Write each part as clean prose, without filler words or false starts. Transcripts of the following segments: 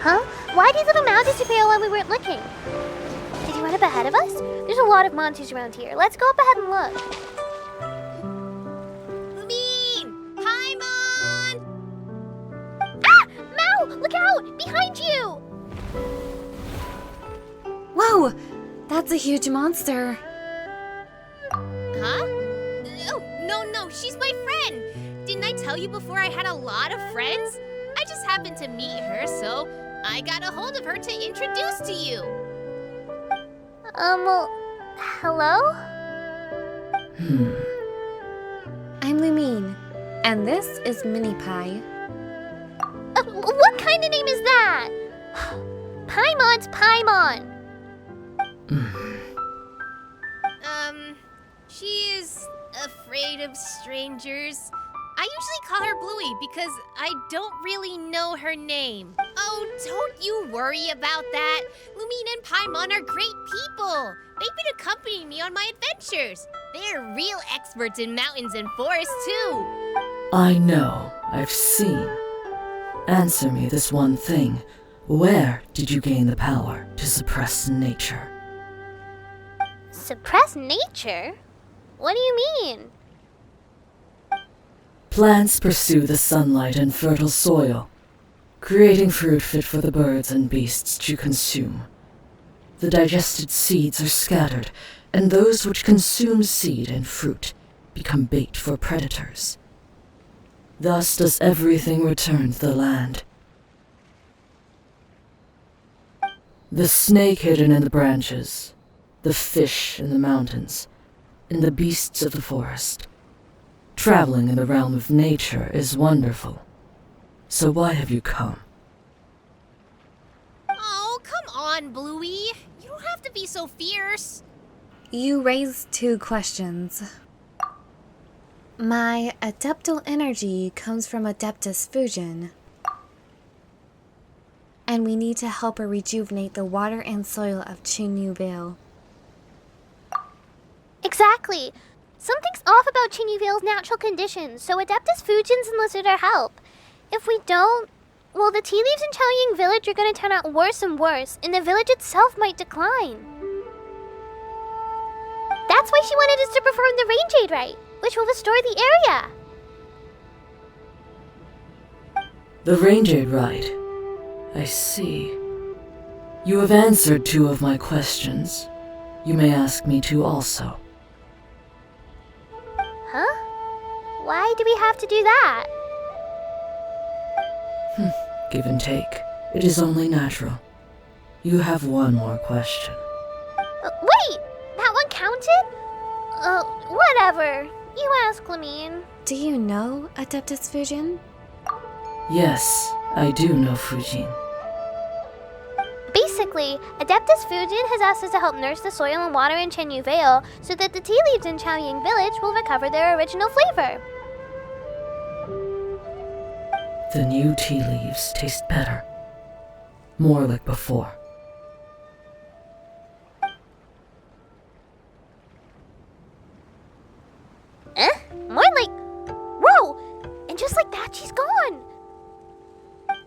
Huh? Why did little Mal disappear when we weren't looking? Did he run up ahead of us? There's a lot of monsters around here. Let's go up ahead and look. Lumine! Paimon! Ah! Mal! Look out! Behind you! Whoa! That's a huge monster. Huh? No, she's my friend! Didn't I tell you before I had a lot of friends? I just happened to meet her, so I got a hold of her to introduce to you. Well, hello? I'm Lumine, and this is Mini Pie. What kind of name is that? Paimon's Paimon. She is afraid of strangers. I usually call her Bluey because I don't really know her name. Oh, don't you worry about that. Lumine and Paimon are great people. They've been accompanying me on my adventures. They're real experts in mountains and forests, too. I know. I've seen. Answer me this one thing. Where did you gain the power to suppress nature? Suppress nature? What do you mean? Plants pursue the sunlight and fertile soil, creating fruit fit for the birds and beasts to consume. The digested seeds are scattered, and those which consume seed and fruit become bait for predators. Thus does everything return to the land. The snake hidden in the branches, the fish in the mountains, and the beasts of the forest. Traveling in the realm of nature is wonderful. So why have you come? Oh, come on, Bluey. You don't have to be so fierce. You raised two questions. My adeptal energy comes from Adeptus Fujin, and we need to help her rejuvenate the water and soil of Chenyu Vale. Exactly. Something's off about Chenyu Vale's natural conditions, so Adeptus Fujin's enlisted our help. If we don't, well, the tea leaves in Chaoying Village are going to turn out worse and worse, and the village itself might decline. That's why she wanted us to perform the Rain Jade rite, which will restore the area. The Rain Jade rite. I see. You have answered two of my questions. You may ask me two also. Huh? Why do we have to do that? Give and take. It is only natural. You have one more question. Wait! That one counted? Whatever. You ask, Lumine. Do you know Adeptus Fujin? Yes, I do know Fujin. Basically, Adeptus Fujin has asked us to help nurse the soil and water in Chenyu Vale so that the tea leaves in Chaoying Village will recover their original flavor. The new tea leaves taste better. More like before. More like... Whoa! And just like that, she's gone!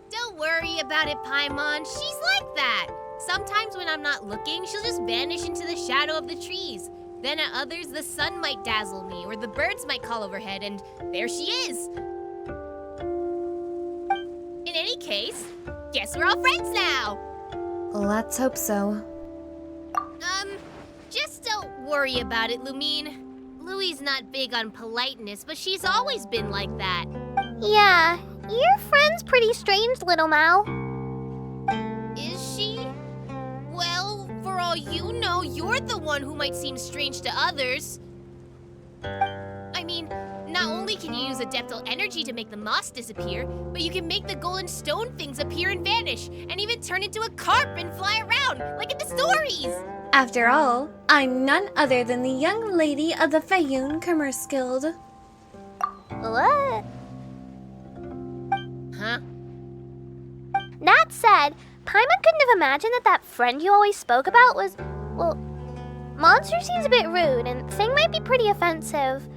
Don't worry about it, Paimon. She's like that. Sometimes when I'm not looking, she'll just vanish into the shadow of the trees. Then at others, the sun might dazzle me, or the birds might call overhead, and there she is. In any case, guess we're all friends now. Let's hope so. Just don't worry about it, Lumine. Bluey's not big on politeness, but she's always been like that. Yeah, your friend's pretty strange, little Mal. Is she? Well, for all you know, you're the one who might seem strange to others. I mean, not only can you use adeptal energy to make the moss disappear, but you can make the golden stone things appear and vanish, and even turn into a carp and fly around, like in the stories! After all, I'm none other than the young lady of the Fayoun Commerce Guild. What? Huh? That said, Paimon couldn't have imagined that friend you always spoke about was, well, monster seems a bit rude, and thing might be pretty offensive.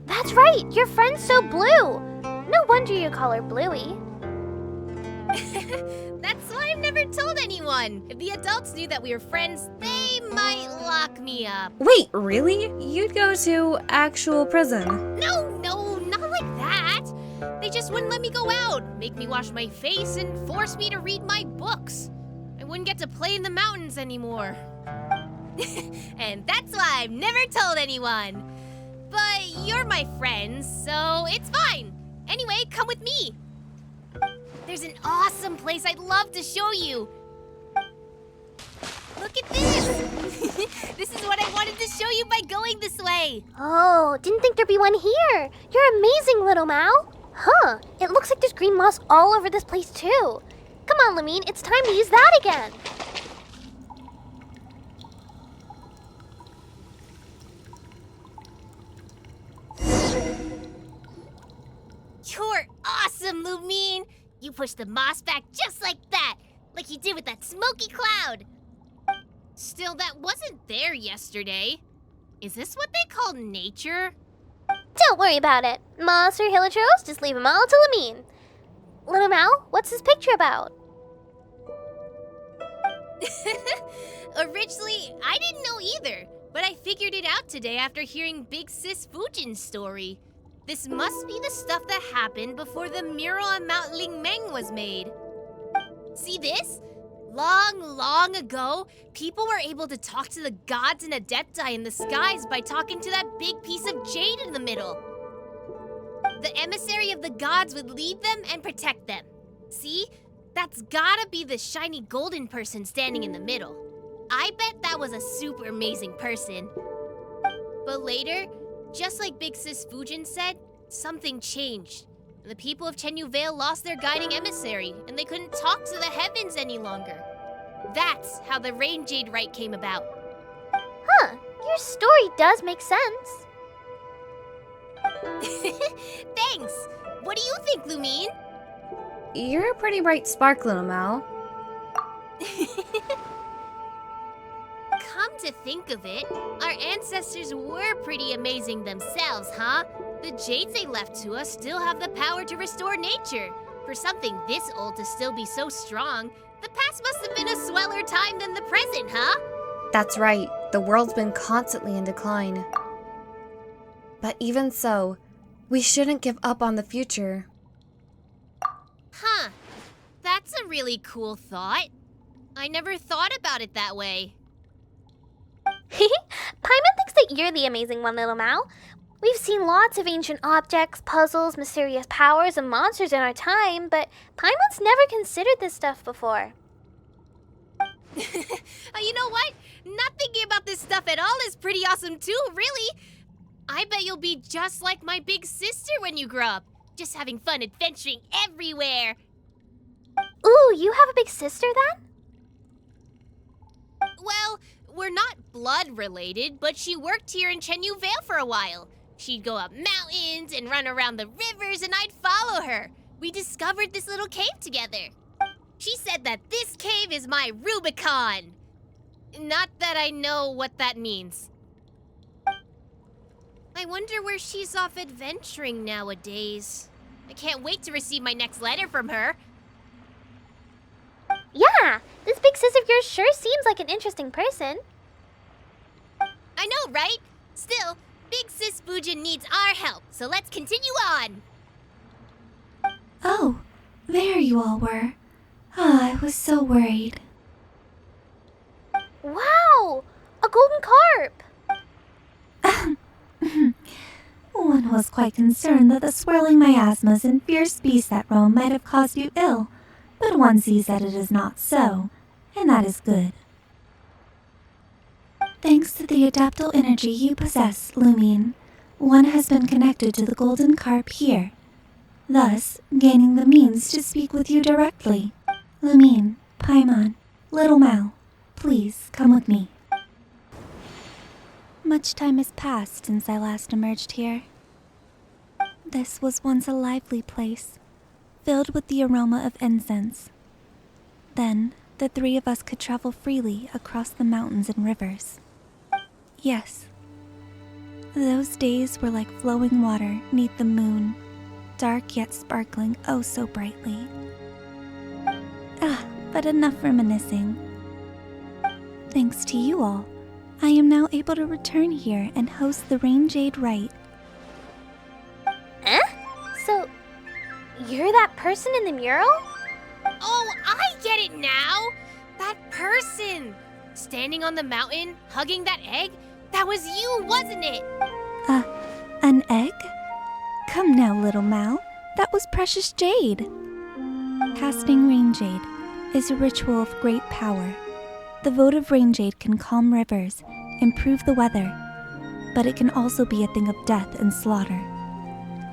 That's right, your friend's so blue. No wonder you call her Bluey. That's why told anyone. If the adults knew that we were friends, they might lock me up. Wait, really? You'd go to actual prison? No, not like that. They just wouldn't let me go out, make me wash my face, and force me to read my books. I wouldn't get to play in the mountains anymore. And that's why I've never told anyone. But you're my friends, so it's fine. Anyway, come with me. There's an awesome place I'd love to show you. Look at this. This is what I wanted to show you by going this way. Oh, didn't think there'd be one here. You're amazing, little Mao. Huh, it looks like there's green moss all over this place too. Come on, Lumine, it's time to use that again. You're awesome, Lumine. You pushed the moss back just like that, like you did with that smoky cloud. Still, that wasn't there yesterday. Is this what they call nature? Don't worry about it. Moss or hilichurls, just leave them all to Lumine. Little Mao, what's this picture about? Originally, I didn't know either, but I figured it out today after hearing Big Sis Fujin's story. This must be the stuff that happened before the mural on Mount Lingmeng was made. See this? Long ago, people were able to talk to the gods and adepti in the skies by talking to that big piece of jade in the middle. The emissary of the gods would lead them and protect them. See? That's gotta be the shiny golden person standing in the middle. I bet that was a super amazing person. But later, just like Big Sis Fujin said, something changed. The people of Chenyu Vale lost their guiding emissary, and they couldn't talk to the heavens any longer. That's how the Rain Jade Rite came about. Huh, your story does make sense. Thanks! What do you think, Lumine? You're a pretty bright spark, little Mao. Come to think of it, our ancestors were pretty amazing themselves, huh? The jades they left to us still have the power to restore nature. For something this old to still be so strong, the past must have been a sweller time than the present, huh? That's right. The world's been constantly in decline. But even so, we shouldn't give up on the future. Huh. That's a really cool thought. I never thought about it that way. Paimon thinks that you're the amazing one, little Mao. We've seen lots of ancient objects, puzzles, mysterious powers, and monsters in our time, but Paimon's never considered this stuff before. You know what? Not thinking about this stuff at all is pretty awesome too, really. I bet you'll be just like my big sister when you grow up. Just having fun adventuring everywhere. Ooh, you have a big sister then? Well, we're not blood related, but she worked here in Chenyu Vale for a while. She'd go up mountains and run around the rivers, and I'd follow her. We discovered this little cave together. She said that this cave is my Rubicon. Not that I know what that means. I wonder where she's off adventuring nowadays. I can't wait to receive my next letter from her. Yeah, this big sis of yours sure seems like an interesting person. I know, right? Still, Big Sis Fujin needs our help, so let's continue on. Oh, there you all were. I was so worried. Wow, a golden carp! One was quite concerned that the swirling miasmas and fierce beasts that roam might have caused you ill, but one sees that it is not so, and that is good. Thanks to the adaptal energy you possess, Lumine, one has been connected to the golden carp here, thus gaining the means to speak with you directly. Lumine, Paimon, little Mao, please come with me. Much time has passed since I last emerged here. This was once a lively place, filled with the aroma of incense. Then, the three of us could travel freely across the mountains and rivers. Yes, those days were like flowing water neath the moon, dark yet sparkling oh so brightly. But but enough reminiscing. Thanks to you all, I am now able to return here and host the Rain Jade Rite. So, you're that person in the mural? Oh, I get it now! That person! Standing on the mountain, hugging that egg? That was you, wasn't it? An egg? Come now, little Mal. That was precious jade. Casting Rain Jade is a ritual of great power. The votive Rain Jade can calm rivers, improve the weather, but it can also be a thing of death and slaughter.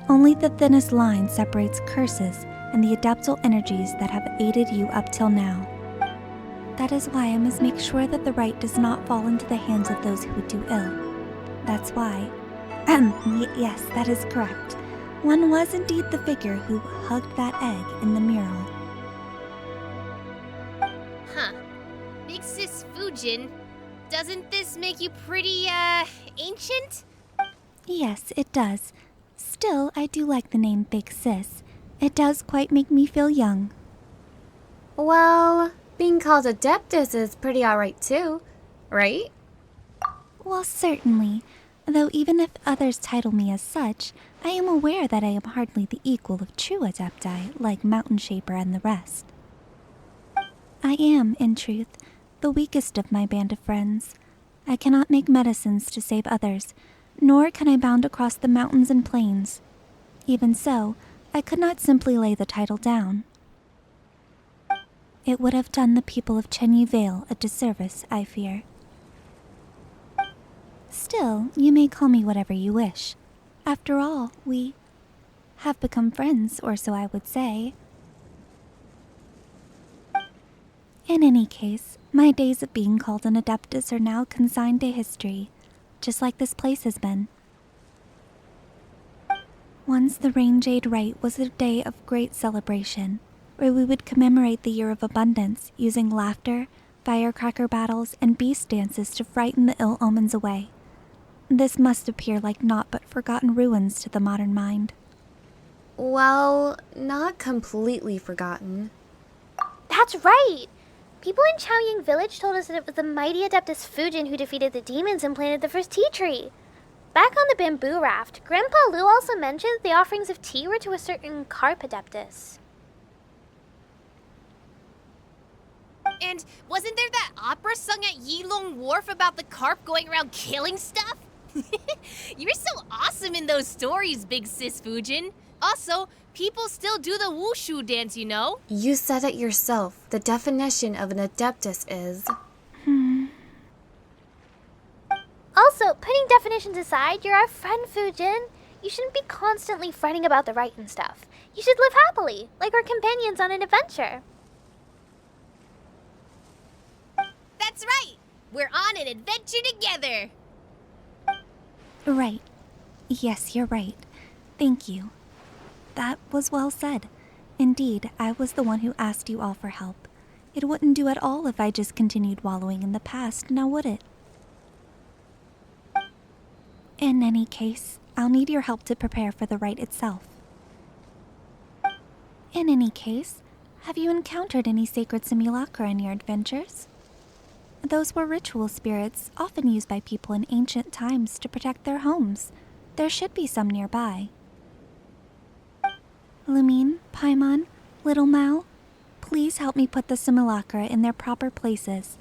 Only the thinnest line separates curses and the adeptal energies that have aided you up till now. That is why I must make sure that the rite does not fall into the hands of those who would do ill. That's why. Yes, that is correct. One was indeed the figure who hugged that egg in the mural. Huh. Big Sis Fujin, doesn't this make you pretty, ancient? Yes, it does. Still, I do like the name Big Sis. It does quite make me feel young. Well, being called Adeptus is pretty alright too, right? Well, certainly. Though even if others title me as such, I am aware that I am hardly the equal of true Adepti, like Mountain Shaper and the rest. I am, in truth, the weakest of my band of friends. I cannot make medicines to save others, nor can I bound across the mountains and plains. Even so, I could not simply lay the title down. It would have done the people of Chenyu Vale a disservice, I fear. Still, you may call me whatever you wish. After all, we have become friends, or so I would say. In any case, my days of being called an Adeptus are now consigned to history, just like this place has been. Once the Rain Jade Rite was a day of great celebration, where we would commemorate the Year of Abundance using laughter, firecracker battles, and beast dances to frighten the ill omens away. This must appear like naught but forgotten ruins to the modern mind. Well, not completely forgotten. That's right! People in Chaoying Village told us that it was the mighty Adeptus Fujin who defeated the demons and planted the first tea tree. Back on the bamboo raft, Grandpa Lou also mentioned that the offerings of tea were to a certain Carp Adeptus. And wasn't there that opera sung at Yilong Wharf about the carp going around killing stuff? You're so awesome in those stories, Big Sis Fujin. Also, people still do the wushu dance, you know? You said it yourself. The definition of an Adeptus is... Also, putting definitions aside, you're our friend, Fujin. You shouldn't be constantly fretting about the rite and stuff. You should live happily, like our companions on an adventure. That's right! We're on an adventure together! Right. Yes, you're right. Thank you. That was well said. Indeed, I was the one who asked you all for help. It wouldn't do at all if I just continued wallowing in the past, now would it? In any case, I'll need your help to prepare for the rite itself. In any case, have you encountered any sacred simulacra in your adventures? Those were ritual spirits, often used by people in ancient times to protect their homes. There should be some nearby. Lumine, Paimon, Little Mal, please help me put the simulacra in their proper places.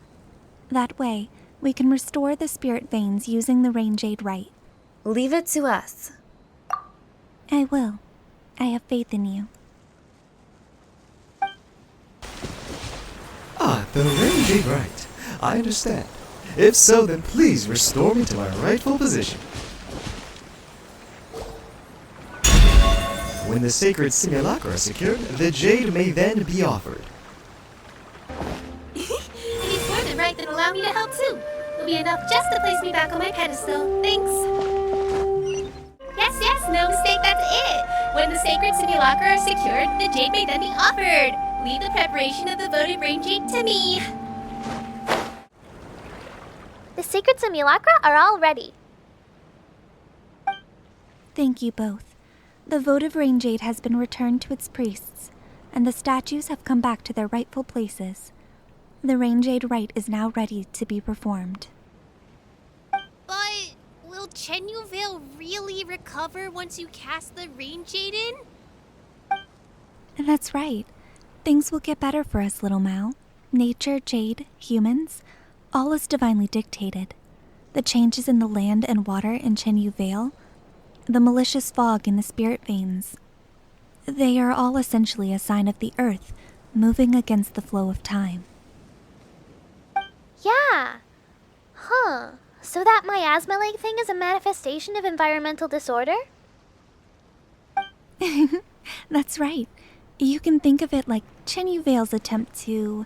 That way, we can restore the spirit veins using the Rain Jade Rite. Leave it to us. I will. I have faith in you. Ah, the Rain Jade Rite. I understand. If so, then please restore me to my rightful position. When the sacred simulacra are secured, the jade may then be offered. If you scored it right, then allow me to help too. It'll be enough just to place me back on my pedestal. Thanks. Yes, no mistake, that's it. When the sacred simulacra are secured, the jade may then be offered. Leave the preparation of the votive rain jade to me. The sacred simulacra are all ready. Thank you both. The votive Rain Jade has been returned to its priests, and the statues have come back to their rightful places. The Rain Jade rite is now ready to be performed. But will Chenyu Vale really recover once you cast the Rain Jade in? That's right. Things will get better for us, little Mao. Nature, Jade, humans, all is divinely dictated. The changes in the land and water in Chenyu Vale, the malicious fog in the spirit veins, they are all essentially a sign of the earth moving against the flow of time. Yeah. Huh. So that miasma lake thing is a manifestation of environmental disorder? That's right. You can think of it like Chenyu Vale's attempt to,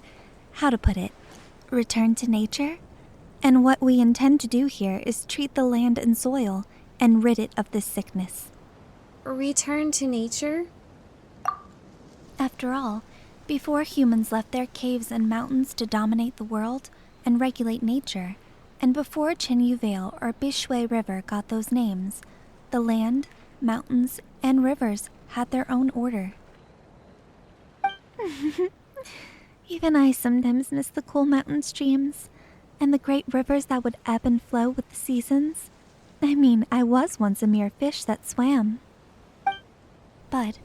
how to put it, return to nature. And what we intend to do here is treat the land and soil and rid it of this sickness. Return to nature? After all, before humans left their caves and mountains to dominate the world and regulate nature, and before Chenyu Vale or Bishui River got those names, the land, mountains, and rivers had their own order. Even I sometimes miss the cool mountain streams and the great rivers that would ebb and flow with the seasons. I mean, I was once a mere fish that swam. But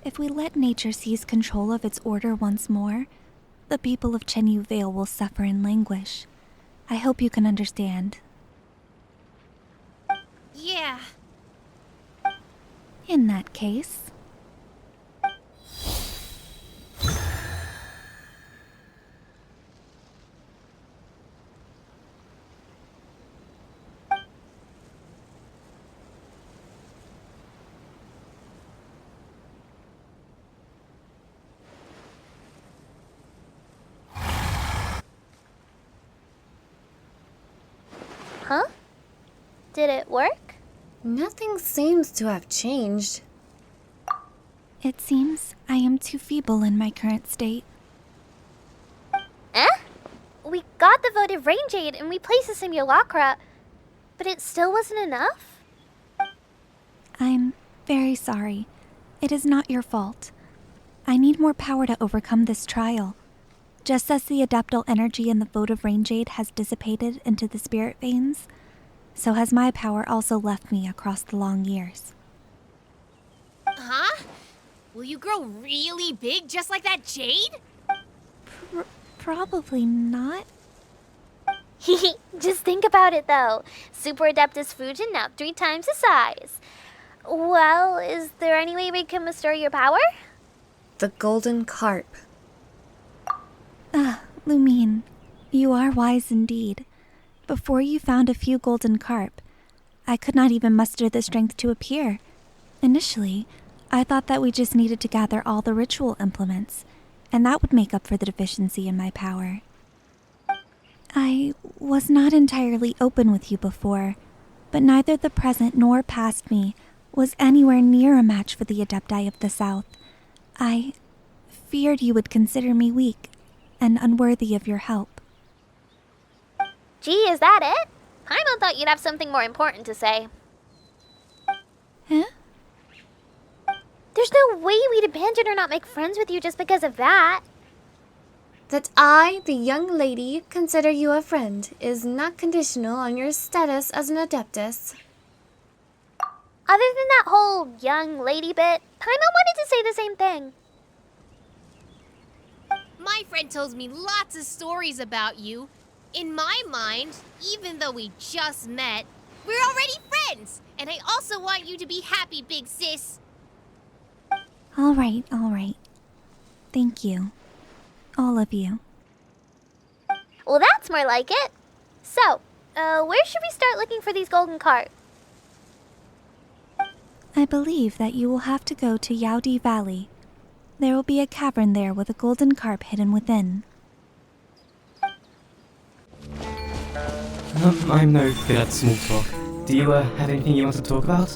if we let nature seize control of its order once more, the people of Chenyu Vale will suffer and languish. I hope you can understand. Yeah. In that case... Huh? Did it work? Nothing seems to have changed. It seems I am too feeble in my current state. Eh? We got the votive Rain Jade and we placed the Simulacra, but it still wasn't enough? I'm very sorry. It is not your fault. I need more power to overcome this trial. Just as the adeptal energy in the votive Rain Jade has dissipated into the spirit veins, so has my power also left me across the long years. Huh? Will you grow really big just like that jade? Probably not. Just think about it though. Super Adeptus Fujin now 3 times the size. Well, is there any way we can restore your power? The golden carp. Lumine, you are wise indeed. Before you found a few golden carp, I could not even muster the strength to appear. Initially, I thought that we just needed to gather all the ritual implements, and that would make up for the deficiency in my power. I was not entirely open with you before, but neither the present nor past me was anywhere near a match for the Adepti of the South. I feared you would consider me weak and unworthy of your help. Gee, is that it? Paimon thought you'd have something more important to say. Huh? There's no way we'd abandon or not make friends with you just because of that. That I, the young lady, consider you a friend is not conditional on your status as an adeptus. Other than that whole young lady bit, Paimon wanted to say the same thing. My friend tells me lots of stories about you. In my mind, even though we just met, we're already friends. And I also want you to be happy, big sis. All right. Thank you. All of you. Well, that's more like it. So, where should we start looking for these golden carp? I believe that you will have to go to Yaodi Valley. There will be a cavern there with a golden carp hidden within. I'm no good at small talk. Do you have anything you want to talk about?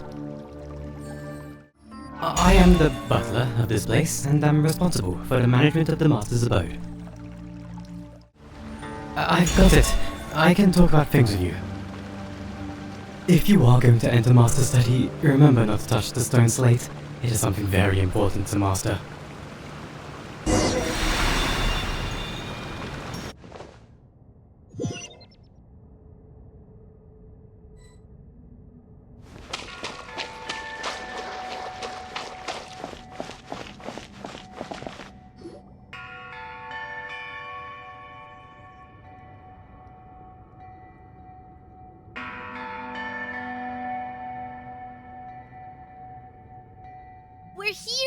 I am the butler of this place, and am responsible for the management of the Master's abode. I've got it. I can talk about things with you. If you are going to enter Master's study, remember not to touch the stone slate. It is something very important to master.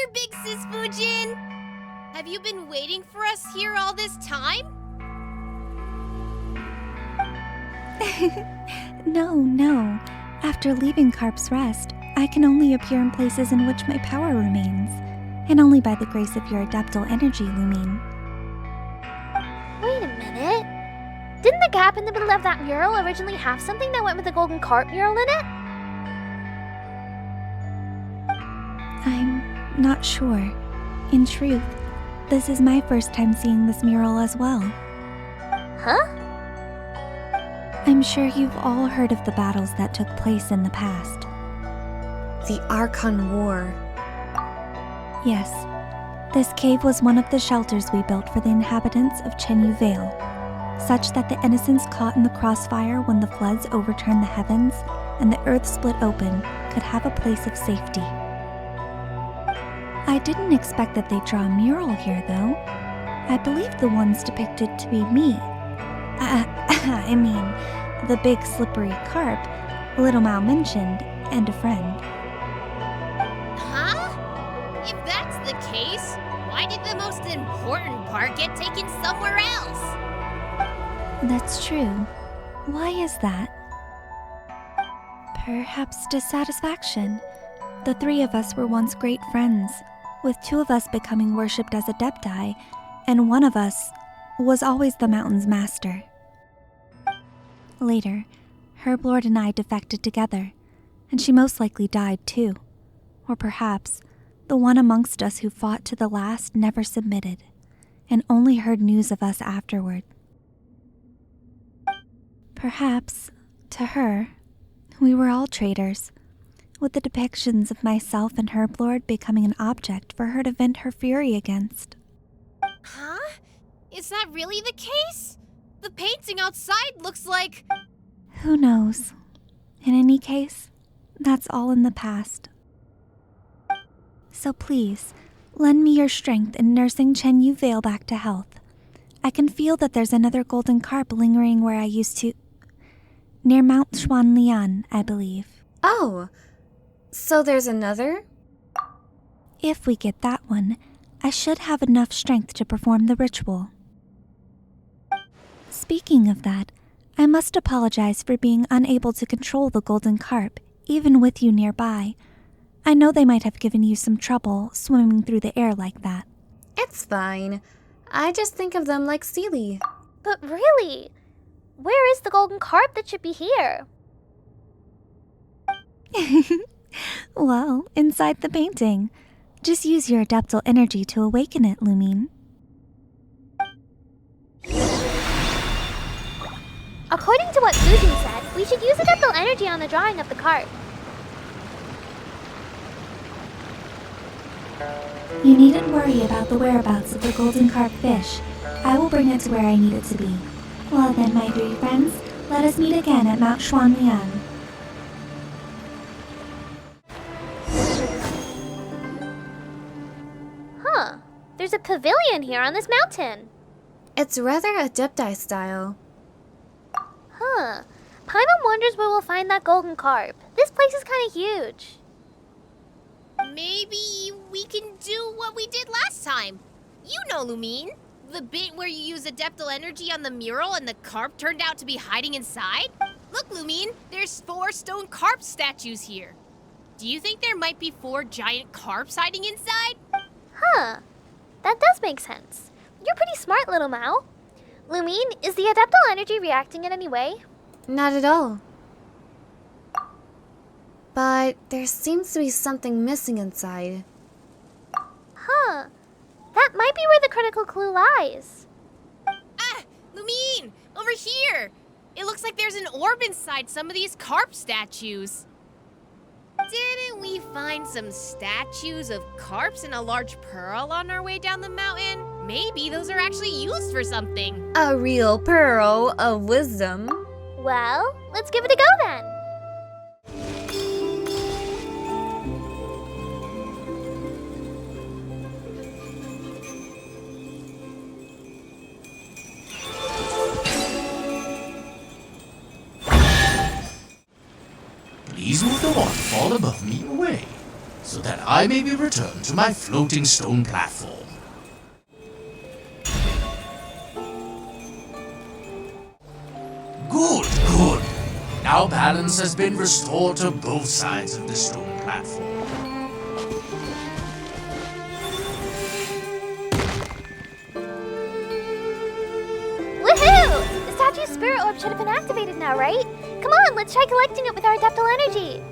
here, big sis Fujin! Have you been waiting for us here all this time? No. After leaving Carp's Rest, I can only appear in places in which my power remains, and only by the grace of your adeptal energy, Lumine. Wait a minute. Didn't the gap in the middle of that mural originally have something that went with the golden carp mural in it? I'm not sure. In truth, this is my first time seeing this mural as well. Huh? I'm sure you've all heard of the battles that took place in the past. The Archon War. Yes, this cave was one of the shelters we built for the inhabitants of Chenyu Vale, such that the innocents caught in the crossfire when the floods overturned the heavens and the earth split open could have a place of safety. I didn't expect that they'd draw a mural here, though. I believe the ones depicted to be me. I mean, the big slippery carp, Little Mao mentioned, and a friend. Huh? If that's the case, why did the most important part get taken somewhere else? That's true. Why is that? Perhaps dissatisfaction. The three of us were once great friends, with two of us becoming worshipped as adepti, and one of us was always the mountain's master. Later, Herblord and I defected together, and she most likely died too. Or perhaps the one amongst us who fought to the last never submitted, and only heard news of us afterward. Perhaps, to her, we were all traitors, with the depictions of myself and Herblord becoming an object for her to vent her fury against. Huh? Is that really the case? The painting outside looks like... Who knows? In any case, that's all in the past. So please, lend me your strength in nursing Chenyu Vale back to health. I can feel that there's another golden carp lingering where I used to... near Mount Xuanlian, I believe. Oh, so there's another? If we get that one, I should have enough strength to perform the ritual. Speaking of that, I must apologize for being unable to control the golden carp, even with you nearby. I know they might have given you some trouble swimming through the air like that. It's fine. I just think of them like Sealy. But really, where is the golden carp that should be here? Well, inside the painting. Just use your adeptal energy to awaken it, Lumine. According to what Fujin said, we should use adeptal energy on the drawing of the carp. You needn't worry about the whereabouts of the golden carp fish. I will bring it to where I need it to be. Well then, my three friends, let us meet again at Mount Xuanlian. Huh. There's a pavilion here on this mountain. It's rather adepti style. Huh. Paimon wonders where we'll find that golden carp. This place is kind of huge. Maybe we can do what we did last time. You know, Lumine. The bit where you use adeptal energy on the mural and the carp turned out to be hiding inside? Look, Lumine, there's 4 stone carp statues here. Do you think there might be 4 giant carps hiding inside? Huh. That does make sense. You're pretty smart, little Mao. Lumine, is the adeptal energy reacting in any way? Not at all. But there seems to be something missing inside. Huh. That might be where the critical clue lies. Ah, Lumine, over here. It looks like there's an orb inside some of these carp statues. Didn't we find some statues of carps and a large pearl on our way down the mountain? Maybe those are actually used for something. A real pearl of wisdom. Well, let's give it a go then. Please move the waterfall above me away, so that I may be returned to my floating stone platform. Good, good. Now balance has been restored to both sides of the stone platform. Woohoo! The statue's spirit orb should have been activated now, right? Come on, let's try collecting it with our adeptal energy.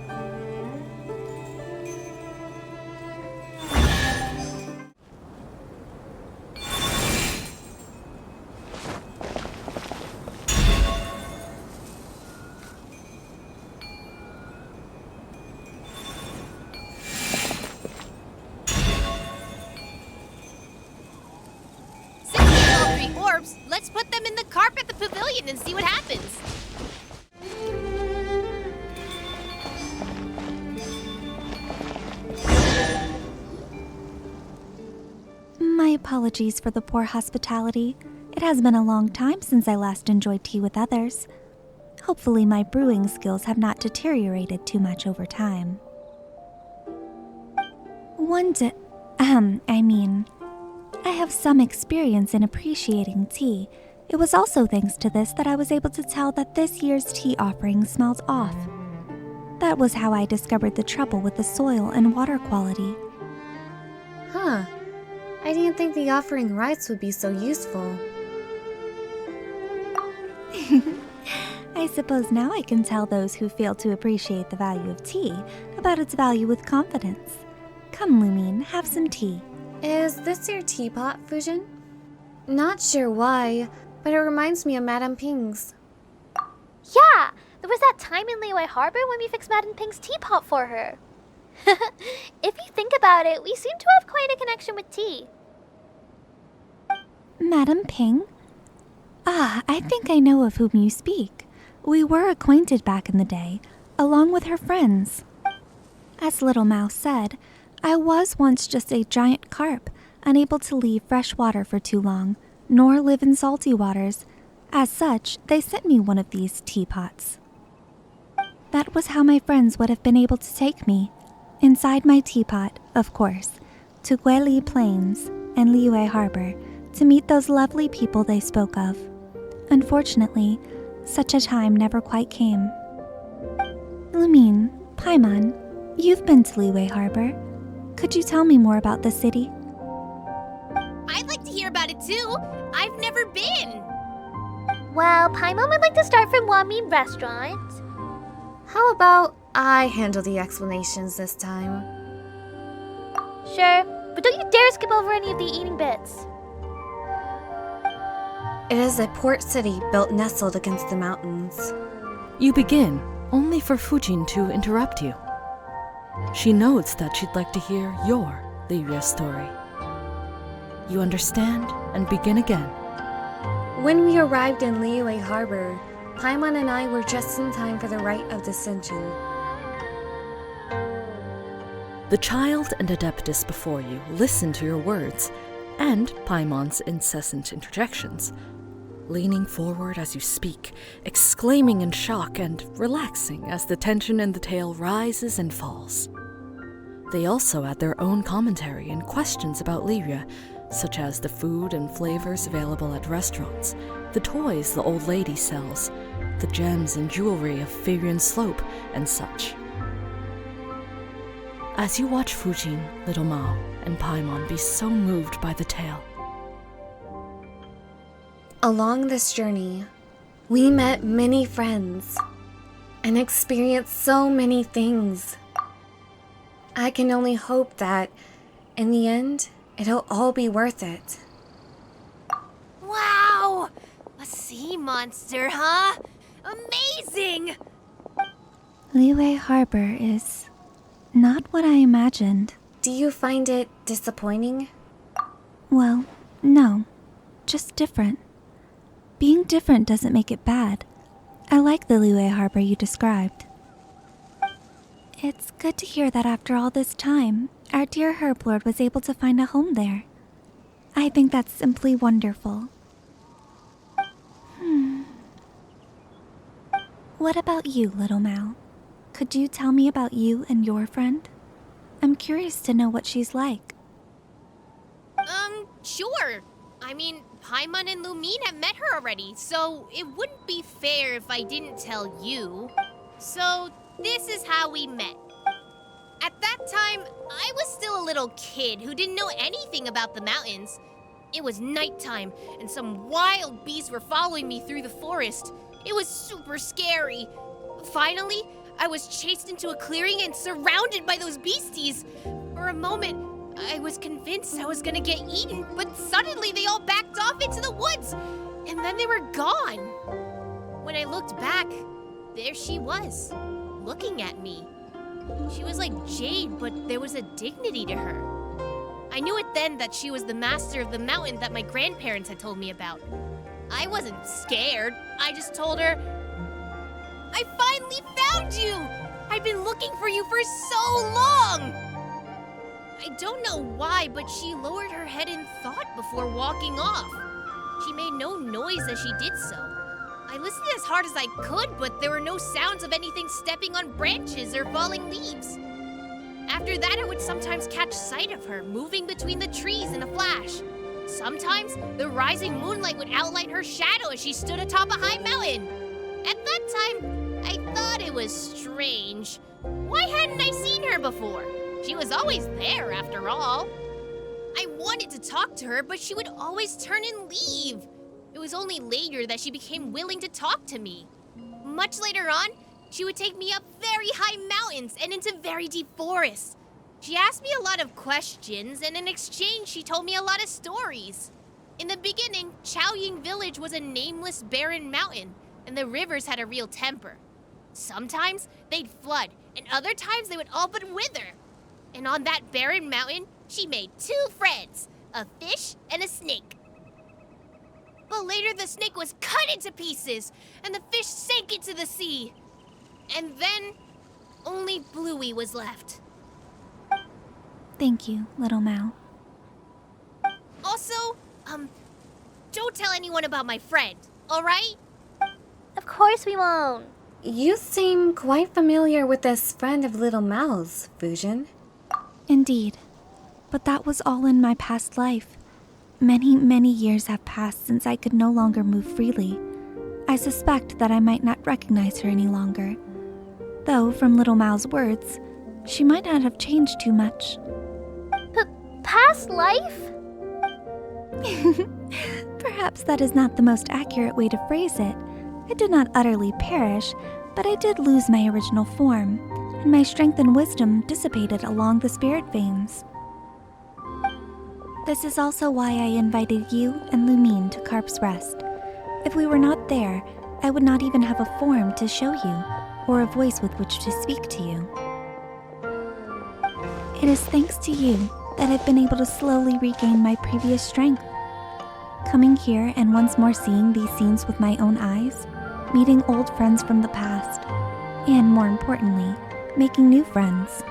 Let's put them in the Carp at the Pavilion and see what happens. My apologies for the poor hospitality. It has been a long time since I last enjoyed tea with others. Hopefully my brewing skills have not deteriorated too much over time. I have some experience in appreciating tea. It was also thanks to this that I was able to tell that this year's tea offering smelled off. That was how I discovered the trouble with the soil and water quality. Huh. I didn't think the offering rites would be so useful. I suppose now I can tell those who fail to appreciate the value of tea about its value with confidence. Come, Lumine, have some tea. Is this your teapot, Fujin? Not sure why, but it reminds me of Madame Ping's. Yeah, there was that time in Liyue Harbor when we fixed Madame Ping's teapot for her. If you think about it, we seem to have quite a connection with tea. Madame Ping? Ah, I think I know of whom you speak. We were acquainted back in the day, along with her friends. As Little Mouse said, I was once just a giant carp, unable to leave fresh water for too long, nor live in salty waters. As such, they sent me one of these teapots. That was how my friends would have been able to take me, inside my teapot, of course, to Guili Plains and Liyue Harbor to meet those lovely people they spoke of. Unfortunately, such a time never quite came. Lumine, Paimon, you've been to Liyue Harbor. Could you tell me more about the city? I'd like to hear about it too. I've never been. Well, Paimon would like to start from Wanmin Restaurant. How about I handle the explanations this time? Sure, but don't you dare skip over any of the eating bits. It is a port city built nestled against the mountains. You begin, only for Fujin to interrupt you. She notes that she'd like to hear your Liyue story. You understand and begin again. When we arrived in Liyue Harbor, Paimon and I were just in time for the rite of dissension. The child and adeptus before you listen to your words and Paimon's incessant interjections, leaning forward as you speak, exclaiming in shock and relaxing as the tension in the tale rises and falls. They also add their own commentary and questions about Liyue, such as the food and flavors available at restaurants, the toys the old lady sells, the gems and jewelry of Feiryun Slope, and such. As you watch Fujin, Little Mao, and Paimon be so moved by the tale, along this journey, we met many friends and experienced so many things. I can only hope that, in the end, it'll all be worth it. Wow! A sea monster, huh? Amazing! Liyue Harbor is not what I imagined. Do you find it disappointing? Well, no. Just different. Being different doesn't make it bad. I like the Liyue Harbor you described. It's good to hear that after all this time, our dear Herblord was able to find a home there. I think that's simply wonderful. What about you, Little Mao? Could you tell me about you and your friend? I'm curious to know what she's like. Sure. I mean, Paimon and Lumine have met her already, so it wouldn't be fair if I didn't tell you. So, this is how we met. At that time, I was still a little kid who didn't know anything about the mountains. It was nighttime, and some wild beasts were following me through the forest. It was super scary. Finally, I was chased into a clearing and surrounded by those beasties. For a moment, I was convinced I was gonna get eaten, but suddenly they all backed off into the woods, and then they were gone. When I looked back, there she was, looking at me. She was like Jade, but there was a dignity to her. I knew it then that she was the master of the mountain that my grandparents had told me about. I wasn't scared. I just told her, I finally found you! I've been looking for you for so long! I don't know why, but she lowered her head in thought before walking off. She made no noise as she did so. I listened as hard as I could, but there were no sounds of anything stepping on branches or falling leaves. After that, I would sometimes catch sight of her moving between the trees in a flash. Sometimes, the rising moonlight would outline her shadow as she stood atop a high mountain. At that time, I thought it was strange. Why hadn't I seen her before? She was always there, after all. I wanted to talk to her, but she would always turn and leave. It was only later that she became willing to talk to me. Much later on, she would take me up very high mountains and into very deep forests. She asked me a lot of questions, and in exchange, she told me a lot of stories. In the beginning, Chaoying Village was a nameless, barren mountain, and the rivers had a real temper. Sometimes they'd flood, and other times they would all but wither. And on that barren mountain, she made 2 friends, a fish and a snake. But later the snake was cut into pieces, and the fish sank into the sea. And then, only Bluey was left. Thank you, little Mao. Also, don't tell anyone about my friend, alright? Of course we won't. You seem quite familiar with this friend of Little Mao's, Fujin. Indeed. But that was all in my past life. Many, many years have passed since I could no longer move freely. I suspect that I might not recognize her any longer. Though, from Little Mao's words, she might not have changed too much. Past life? Perhaps that is not the most accurate way to phrase it. I did not utterly perish, but I did lose my original form, and my strength and wisdom dissipated along the spirit veins. This is also why I invited you and Lumine to Carp's Rest. If we were not there, I would not even have a form to show you, or a voice with which to speak to you. It is thanks to you that I've been able to slowly regain my previous strength. Coming here and once more seeing these scenes with my own eyes, meeting old friends from the past, and more importantly, making new friends.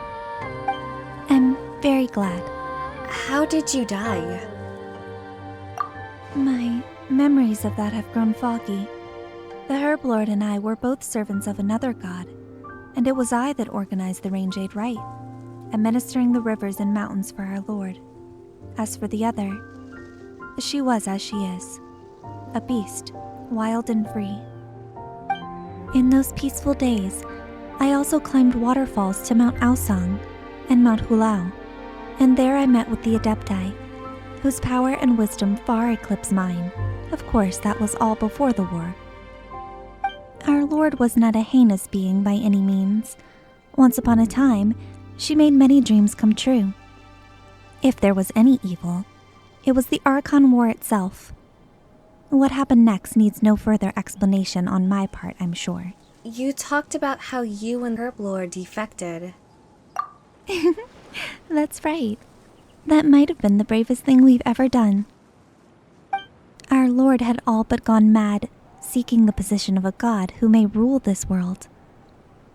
I'm very glad. How did you die? My memories of that have grown foggy. The Herb Lord and I were both servants of another god, and it was I that organized the Rain Jade rite, administering the rivers and mountains for our Lord. As for the other, she was as she is, a beast, wild and free. In those peaceful days, I also climbed waterfalls to Mount Aosang and Mount Hulao, and there I met with the Adepti, whose power and wisdom far eclipse mine. Of course, that was all before the war. Our Lord was not a heinous being by any means. Once upon a time, she made many dreams come true. If there was any evil, it was the Archon War itself. What happened next needs no further explanation on my part, I'm sure. You talked about how you and Herb Lord defected. That's right. That might have been the bravest thing we've ever done. Our Lord had all but gone mad, seeking the position of a god who may rule this world.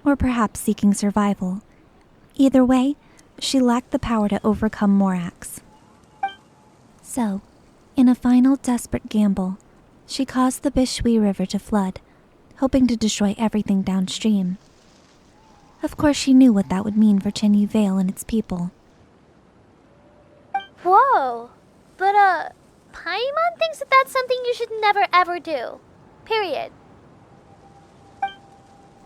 Or perhaps seeking survival. Either way, she lacked the power to overcome Morax. So, in a final desperate gamble, she caused the Bishui River to flood, hoping to destroy everything downstream. Of course she knew what that would mean for Chenyu Vale and its people. Oh, but Paimon thinks that that's something you should never ever do. Period.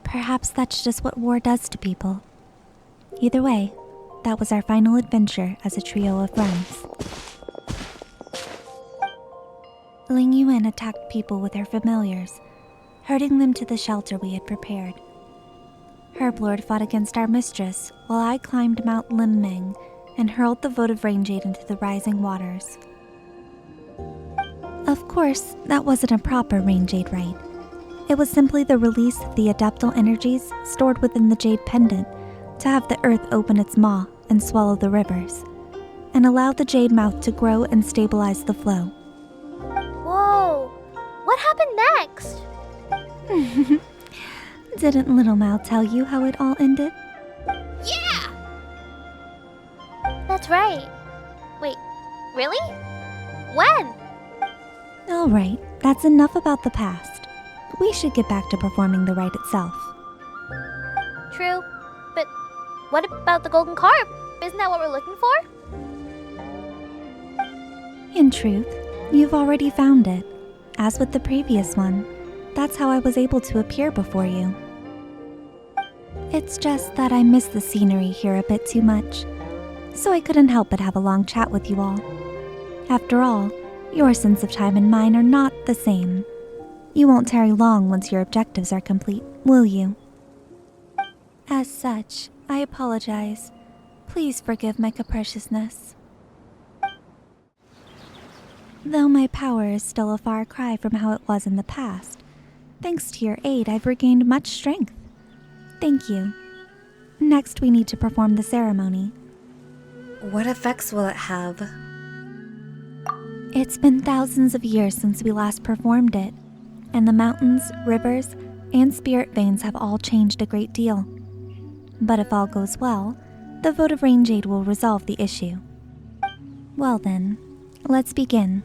Perhaps that's just what war does to people. Either way, that was our final adventure as a trio of friends. Lingyuan attacked people with her familiars, herding them to the shelter we had prepared. Herblord fought against our mistress, while I climbed Mount Lumine and hurled the votive rain jade into the rising waters. Of course, that wasn't a proper rain jade rite. It was simply the release of the adeptal energies stored within the jade pendant to have the earth open its maw and swallow the rivers, and allow the jade mouth to grow and stabilize the flow. Whoa! What happened next? Didn't Little Mal tell you how it all ended? Yeah! That's right. Wait, really? When? Alright, that's enough about the past. We should get back to performing the rite itself. True, but what about the golden carp? Isn't that what we're looking for? In truth, you've already found it. As with the previous one, that's how I was able to appear before you. It's just that I miss the scenery here a bit too much, so I couldn't help but have a long chat with you all. After all, your sense of time and mine are not the same. You won't tarry long once your objectives are complete, will you? As such, I apologize. Please forgive my capriciousness. Though my power is still a far cry from how it was in the past, thanks to your aid, I've regained much strength. Thank you. Next, we need to perform the ceremony. What effects will it have? It's been thousands of years since we last performed it, and the mountains, rivers, and spirit veins have all changed a great deal. But if all goes well, the votive rain jade will resolve the issue. Well then, let's begin.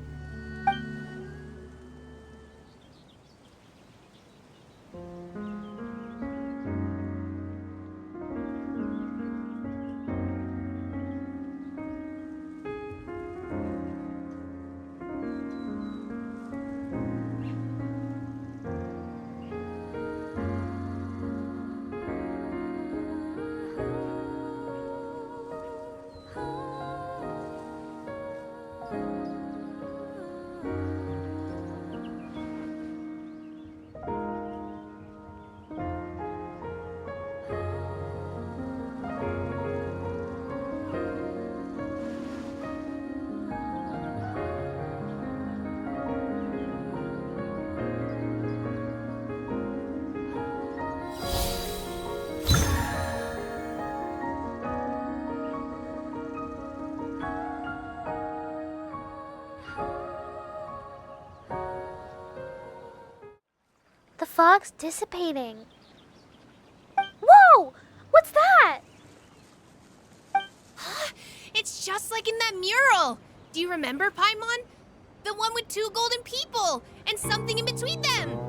The fog's dissipating. Whoa! What's that? It's just like in that mural. Do you remember, Paimon? The one with 2 golden people and something in between them.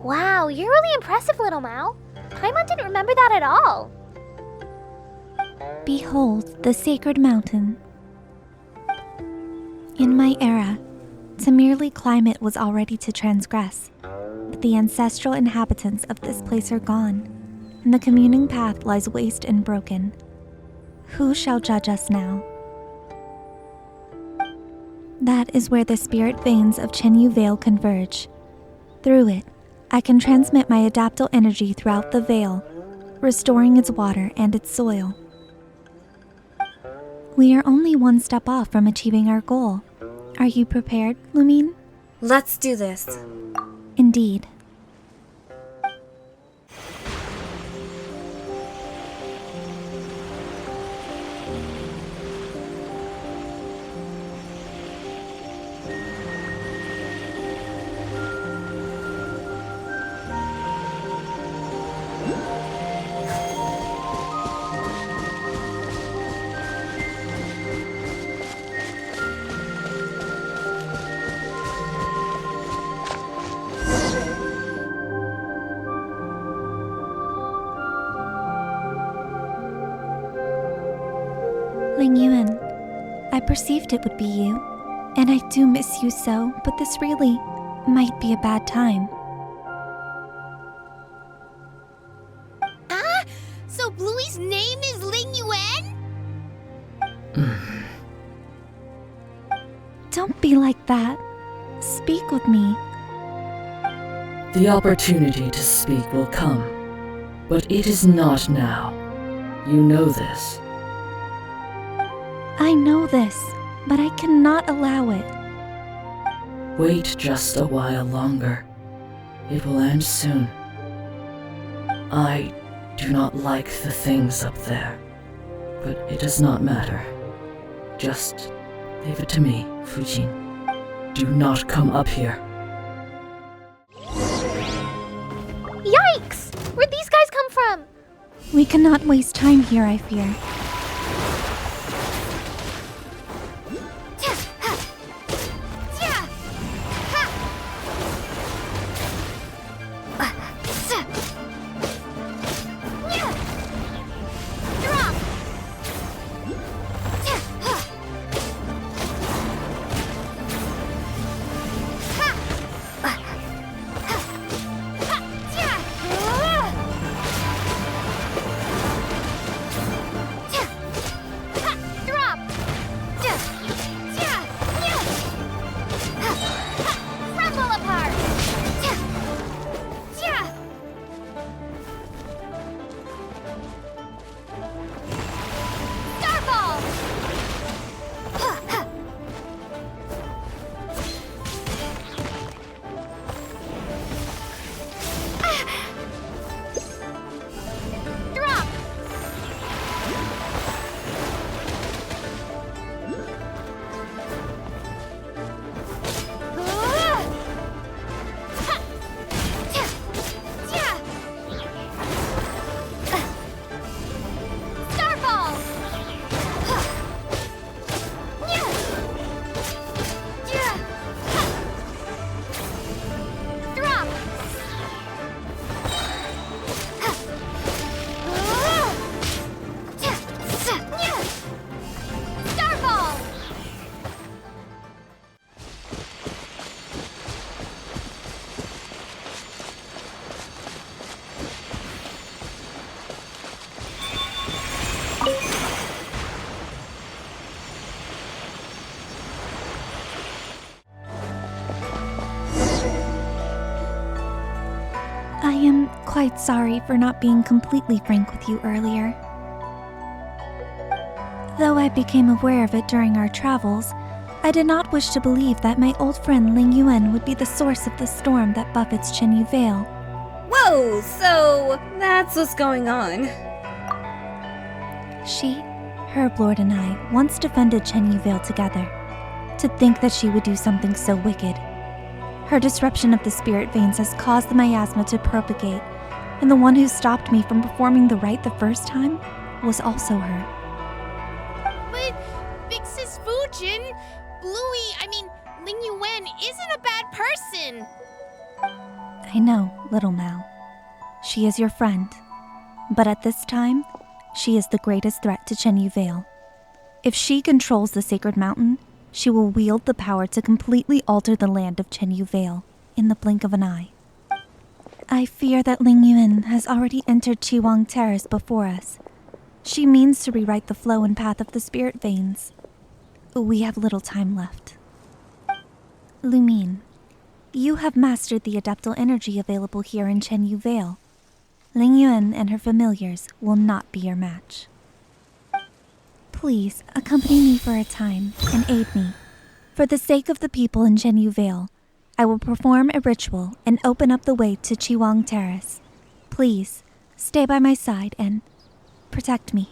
Wow, you're really impressive, Little Mal. Paimon didn't remember that at all. Behold the sacred mountain. In my era, to merely climb it was already to transgress. But the ancestral inhabitants of this place are gone, and the communing path lies waste and broken. Who shall judge us now? That is where the spirit veins of Chenyu Vale converge. Through it, I can transmit my adaptal energy throughout the Vale, restoring its water and its soil. We are only one step off from achieving our goal. Are you prepared, Lumine? Let's do this. Indeed. perceived it would be you. And I do miss you so, but this really might be a bad time. So Bluey's name is Lingyuan? Don't be like that. Speak with me. The opportunity to speak will come, but it is not now. You know this. I know this, but I cannot allow it. Wait just a while longer. It will end soon. I do not like the things up there, but it does not matter. Just leave it to me, Fujin. Do not come up here. Yikes! Where'd these guys come from? We cannot waste time here, I fear. I am quite sorry for not being completely frank with you earlier. Though I became aware of it during our travels, I did not wish to believe that my old friend Lingyuan would be the source of the storm that buffets Chenyu Vale. Whoa, so that's what's going on. She, Herblord, and I once defended Chenyu Vale together. To think that she would do something so wicked. Her disruption of the spirit veins has caused the miasma to propagate, and the one who stopped me from performing the rite the first time was also her. But Big Sis Fujin, Lingyuan isn't a bad person. I know, little Mal. She is your friend, but at this time, she is the greatest threat to Chenyu Vale. If she controls the sacred mountain, she will wield the power to completely alter the land of Chenyu Vale in the blink of an eye. I fear that Lingyuan has already entered Chiwang Terrace before us. She means to rewrite the flow and path of the spirit veins. We have little time left. Lumine, you have mastered the adeptal energy available here in Chenyu Vale. Lingyuan and her familiars will not be your match. Please, accompany me for a time and aid me. For the sake of the people in Chenyu Vale, I will perform a ritual and open up the way to Chiwang Terrace. Please, stay by my side and protect me.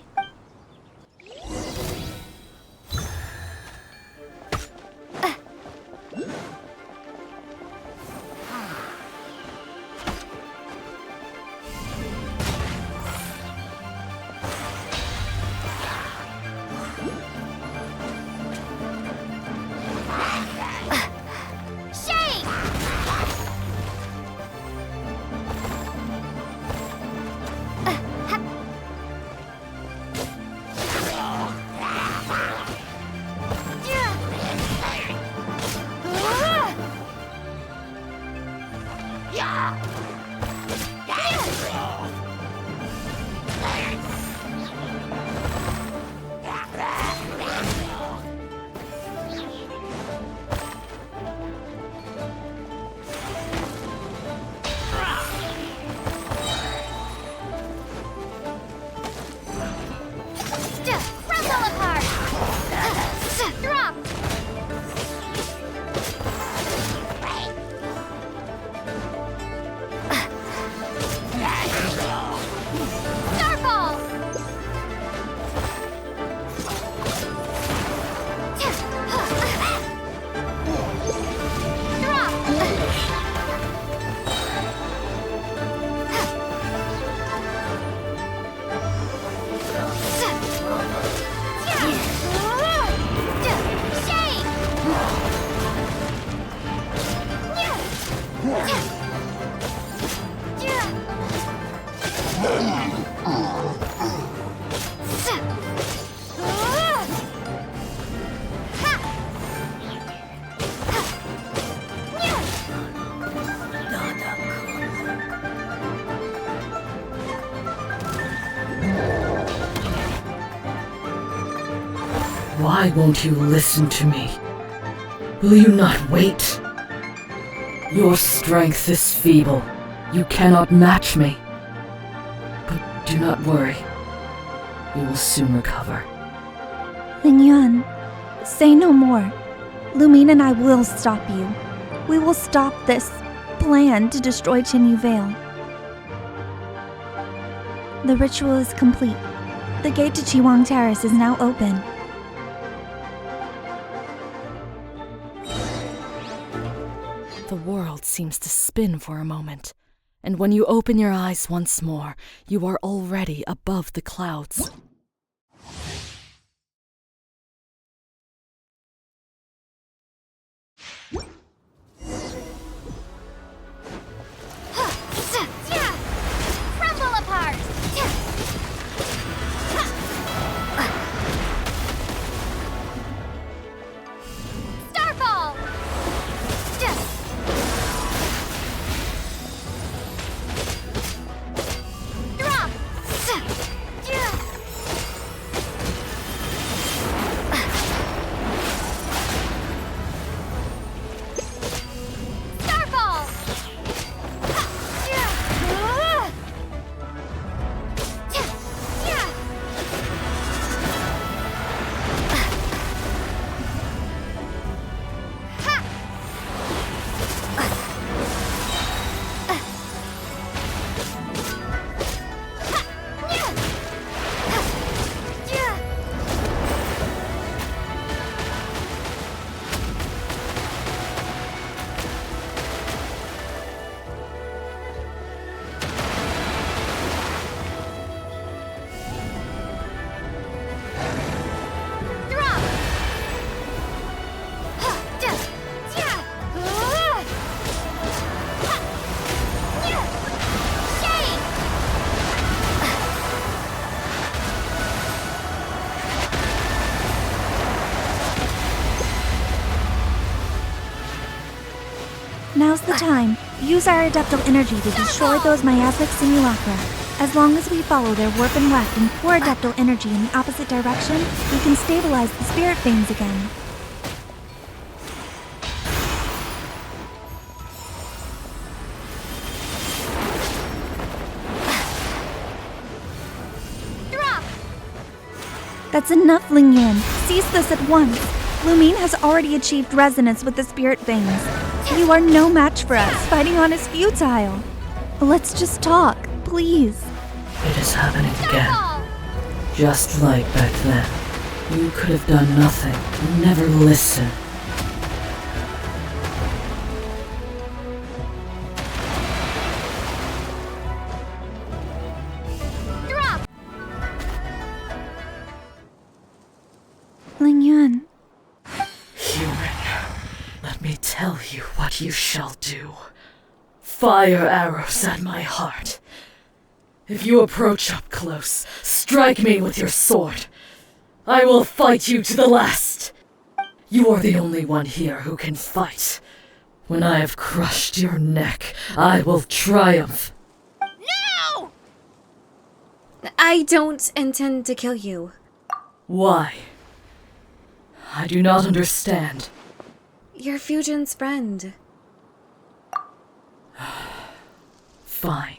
Why won't you listen to me? Will you not wait? Your strength is feeble. You cannot match me. But do not worry. You will soon recover. Lingyuan, say no more. Lumine and I will stop you. We will stop this plan to destroy Chenyu Vale. The ritual is complete. The gate to Chiwang Terrace is now open. The world seems to spin for a moment, and when you open your eyes once more, you are already above the clouds. Crumble apart! Starfall! Drop! Starfall! Now's the time. Use our adeptal energy to destroy those miasmic simulacra. As long as we follow their warp and weft and pour adeptal energy in the opposite direction, we can stabilize the spirit veins again. Drop! That's enough, Lingyuan. Cease this at once. Lumine has already achieved resonance with the spirit veins. You are no match for us. Fighting on is futile. Let's just talk, please. It is happening again. Starfall! Just like back then. You could have done nothing. Never listen. Drop! Lingyuan, Human, let me tell you what you shall do. Fire arrows at my heart. If you approach up close, strike me with your sword. I will fight you to the last. You are the only one here who can fight. When I have crushed your neck, I will triumph. No! I don't intend to kill you. Why? I do not understand. You're Fujin's friend. Fine.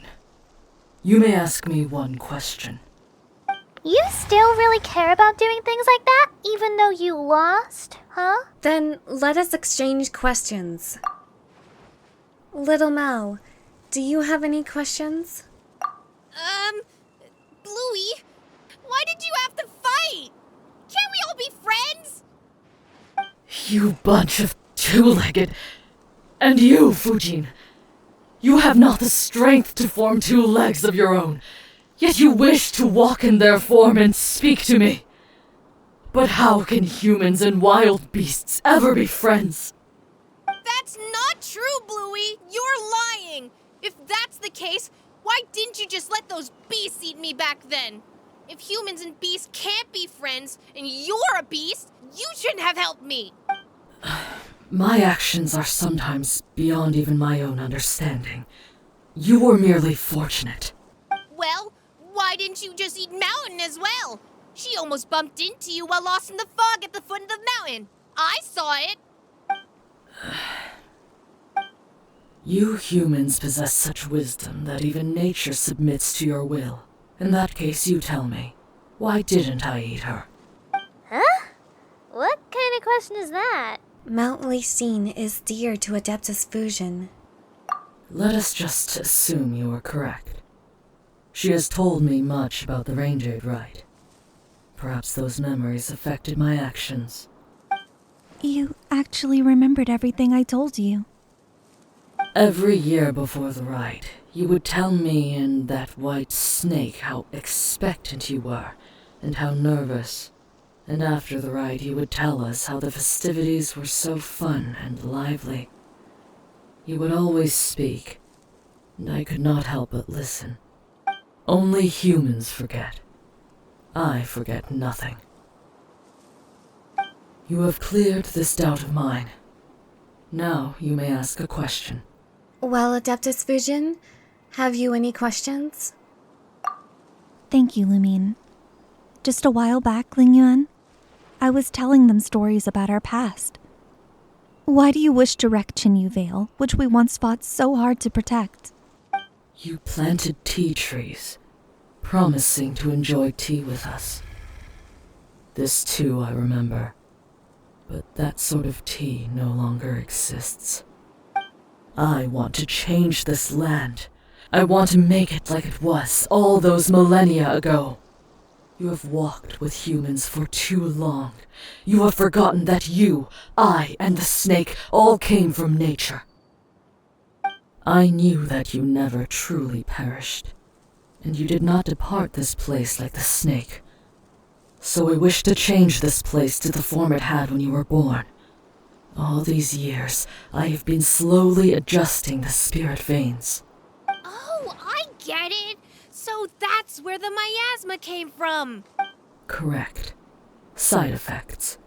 You may ask me one question. You still really care about doing things like that, even though you lost, huh? Then let us exchange questions. Little Mao, do you have any questions? Louis, why did you have to fight? Can't we all be friends? You bunch of two-legged... And you, Fujin. You have not the strength to form two legs of your own, yet you wish to walk in their form and speak to me. But how can humans and wild beasts ever be friends? That's not true, Bluey. You're lying. If that's the case, why didn't you just let those beasts eat me back then? If humans and beasts can't be friends, and you're a beast, you shouldn't have helped me. My actions are sometimes beyond even my own understanding. You were merely fortunate. Well, why didn't you just eat Mountain as well? She almost bumped into you while lost in the fog at the foot of the mountain. I saw it. You humans possess such wisdom that even nature submits to your will. In that case, you tell me, why didn't I eat her? Huh? What kind of question is that? Mount Lysine is dear to Adeptus Fujin. Let us just assume you are correct. She has told me much about the Rain Jade rite. Perhaps those memories affected my actions. You actually remembered everything I told you. Every year before the rite, you would tell me and that white snake how expectant you were, and how nervous. And after the rite, you would tell us how the festivities were so fun and lively. You would always speak, and I could not help but listen. Only humans forget. I forget nothing. You have cleared this doubt of mine. Now you may ask a question. Well, Adeptus Fujin, have you any questions? Thank you, Lumine. Just a while back, Lingyuan, I was telling them stories about our past. Why do you wish to wreck Chenyu Vale, which we once fought so hard to protect? You planted tea trees, promising to enjoy tea with us. This too I remember, but that sort of tea no longer exists. I want to change this land. I want to make it like it was all those millennia ago. You have walked with humans for too long. You have forgotten that you, I, and the snake all came from nature. I knew that you never truly perished, and you did not depart this place like the snake. So I wish to change this place to the form it had when you were born. All these years, I have been slowly adjusting the spirit veins. Oh, I get it. So that's where the miasma came from. Correct. Side effects.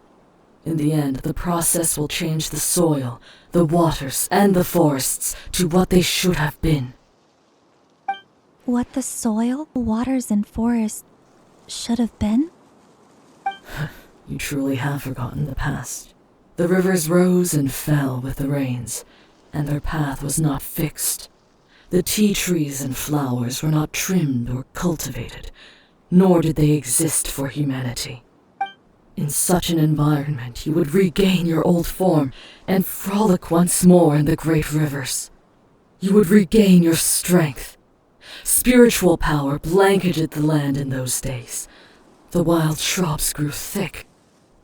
In the end, the process will change the soil, the waters, and the forests to what they should have been. What the soil, waters, and forests should have been? You truly have forgotten the past. The rivers rose and fell with the rains, and their path was not fixed. The tea trees and flowers were not trimmed or cultivated, nor did they exist for humanity. In such an environment, you would regain your old form and frolic once more in the great rivers. You would regain your strength. Spiritual power blanketed the land in those days. The wild shrubs grew thick.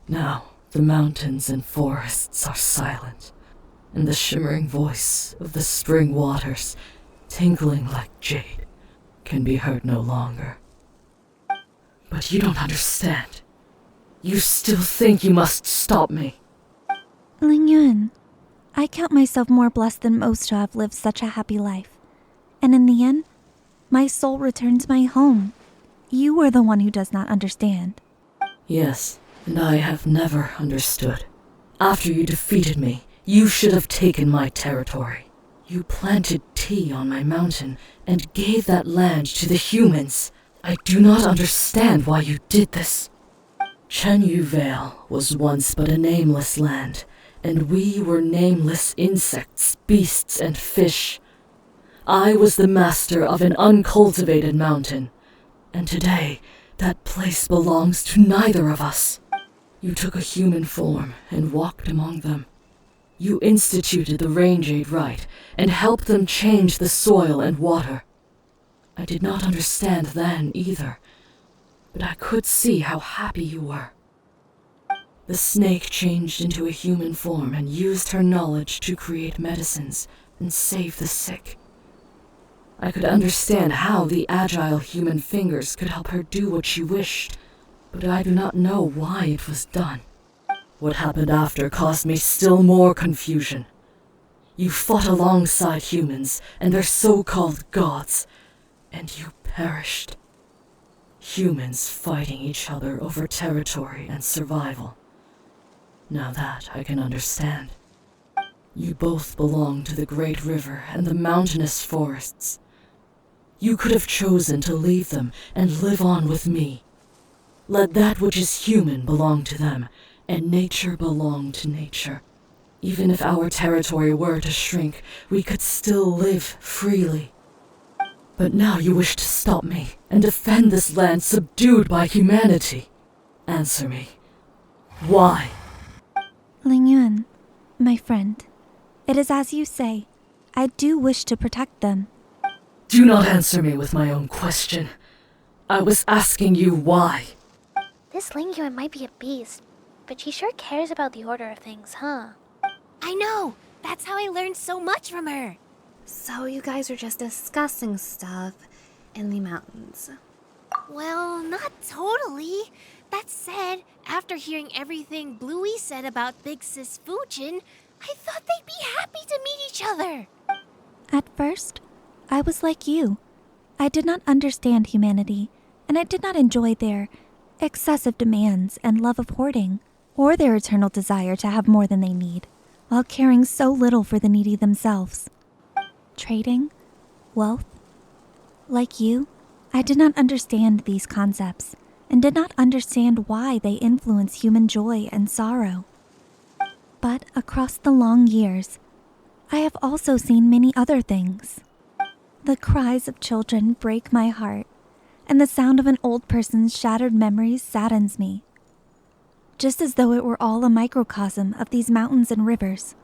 Now, the mountains and forests are silent, and the shimmering voice of the spring waters, tinkling like jade, can be heard no longer. But you don't understand. You still think you must stop me. Lingyuan, I count myself more blessed than most to have lived such a happy life. And in the end, my soul returned to my home. You are the one who does not understand. Yes, and I have never understood. After you defeated me, you should have taken my territory. You planted tea on my mountain and gave that land to the humans. I do not understand why you did this. Chenyu Vale was once but a nameless land, and we were nameless insects, beasts, and fish. I was the master of an uncultivated mountain, and today that place belongs to neither of us. You took a human form and walked among them. You instituted the Rain Jade rite and helped them change the soil and water. I did not understand then either, but I could see how happy you were. The snake changed into a human form and used her knowledge to create medicines and save the sick. I could understand how the agile human fingers could help her do what she wished, but I do not know why it was done. What happened after caused me still more confusion. You fought alongside humans and their so-called gods, and you perished. Humans fighting each other over territory and survival. Now that I can understand. You both belong to the great river and the mountainous forests. You could have chosen to leave them and live on with me. Let that which is human belong to them, and nature belong to nature. Even if our territory were to shrink, we could still live freely. But now you wish to stop me and defend this land subdued by humanity. Answer me. Why? Lingyuan, my friend, it is as you say. I do wish to protect them. Do not answer me with my own question. I was asking you why. This Lingyuan might be a beast, but she sure cares about the order of things, huh? I know! That's how I learned so much from her! So you guys are just discussing stuff in the mountains. Well, not totally. That said, after hearing everything Bluey said about Big Sis Fujin, I thought they'd be happy to meet each other. At first, I was like you. I did not understand humanity, and I did not enjoy their excessive demands and love of hoarding, or their eternal desire to have more than they need, while caring so little for the needy themselves. Trading, wealth. Like you, I did not understand these concepts, and did not understand why they influence human joy and sorrow. But across the long years, I have also seen many other things. The cries of children break my heart, and the sound of an old person's shattered memories saddens me. Just as though it were all a microcosm of these mountains and rivers.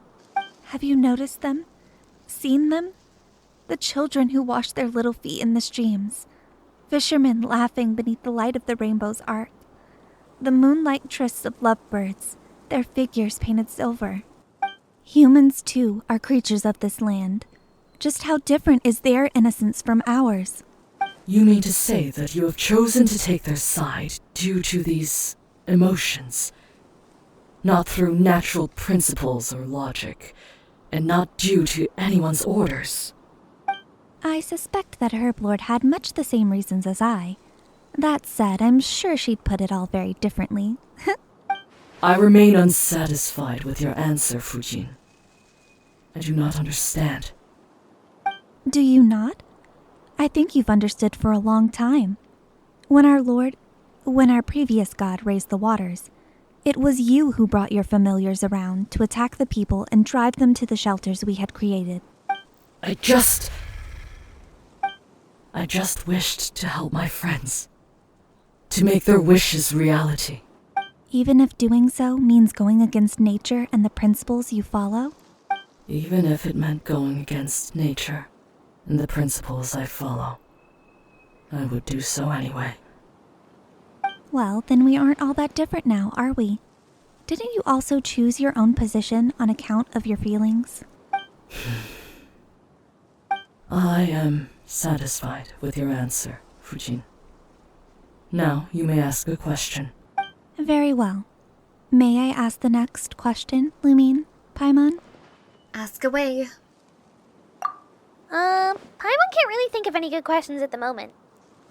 Have you noticed them? Seen them? The children who wash their little feet in the streams. Fishermen laughing beneath the light of the rainbow's arc. The moonlight trysts of lovebirds, their figures painted silver. Humans, too, are creatures of this land. Just how different is their innocence from ours? You mean to say that you have chosen to take their side due to these emotions, not through natural principles or logic, and not due to anyone's orders? I suspect that Herblord had much the same reasons as I. That said, I'm sure she'd put it all very differently. I remain unsatisfied with your answer, Fujin. I do not understand. Do you not? I think you've understood for a long time. When our previous god raised the waters, it was you who brought your familiars around to attack the people and drive them to the shelters we had created. I just wished to help my friends. To make their wishes reality. Even if doing so means going against nature and the principles you follow? Even if it meant going against nature and the principles I follow, I would do so anyway. Well, then we aren't all that different now, are we? Didn't you also choose your own position on account of your feelings? I am satisfied with your answer, Fujin. Now you may ask a question. Very well. May I ask the next question, Lumine, Paimon? Ask away. Paimon can't really think of any good questions at the moment.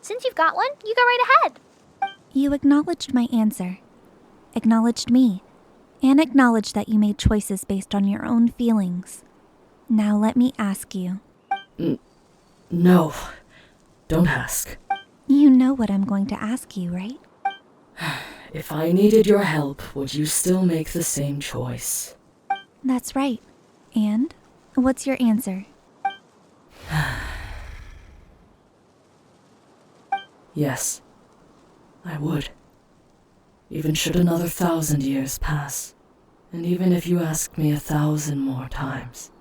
Since you've got one, you go right ahead. You acknowledged my answer, acknowledged me, and acknowledged that you made choices based on your own feelings. Now let me ask you. No, don't ask. You know what I'm going to ask you, right? If I needed your help, would you still make the same choice? That's right. And what's your answer? Yes, I would. Even should another 1,000 years pass, and even if you asked me 1,000 more times,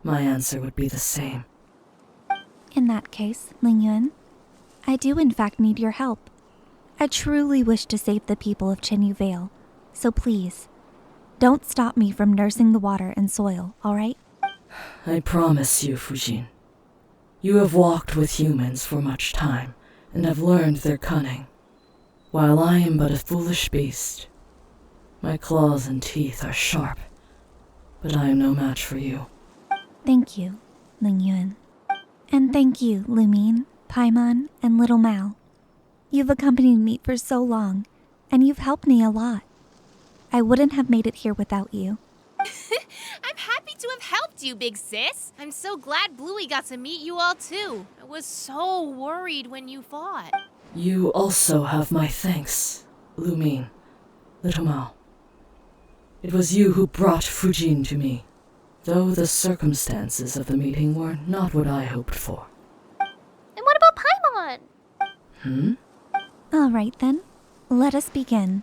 my answer would be the same. In that case, Lingyuan, I do in fact need your help. I truly wish to save the people of Chenyu Vale, so please, don't stop me from nursing the water and soil, alright? I promise you, Fujin. You have walked with humans for much time, and have learned their cunning, while I am but a foolish beast. My claws and teeth are sharp, but I am no match for you. Thank you, Lingyuan. And thank you, Lumine, Paimon, and Little Mal. You've accompanied me for so long, and you've helped me a lot. I wouldn't have made it here without you. I'm happy to have helped you, big sis. I'm so glad Bluey got to meet you all too. I was so worried when you fought. You also have my thanks, Lumine, little Mao. It was you who brought Fujin to me, though the circumstances of the meeting were not what I hoped for. And what about Paimon? All right then, let us begin.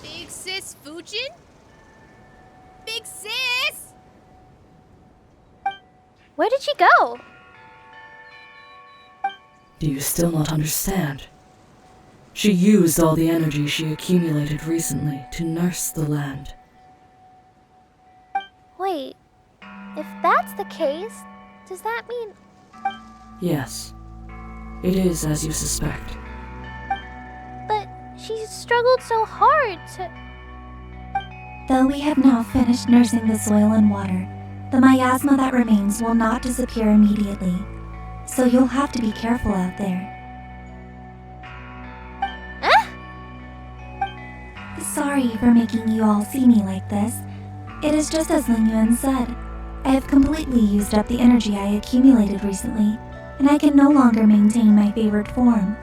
Big sis Fujin? Big sis! Where did she go? Do you still not understand? She used all the energy she accumulated recently to nurse the land. Wait, if that's the case, does that mean... Yes, it is as you suspect. But she struggled so hard to... Though we have now finished nursing the soil and water, the miasma that remains will not disappear immediately, so you'll have to be careful out there. Sorry for making you all see me like this. It is just as Lingyuan said. I have completely used up the energy I accumulated recently, and I can no longer maintain my favorite form.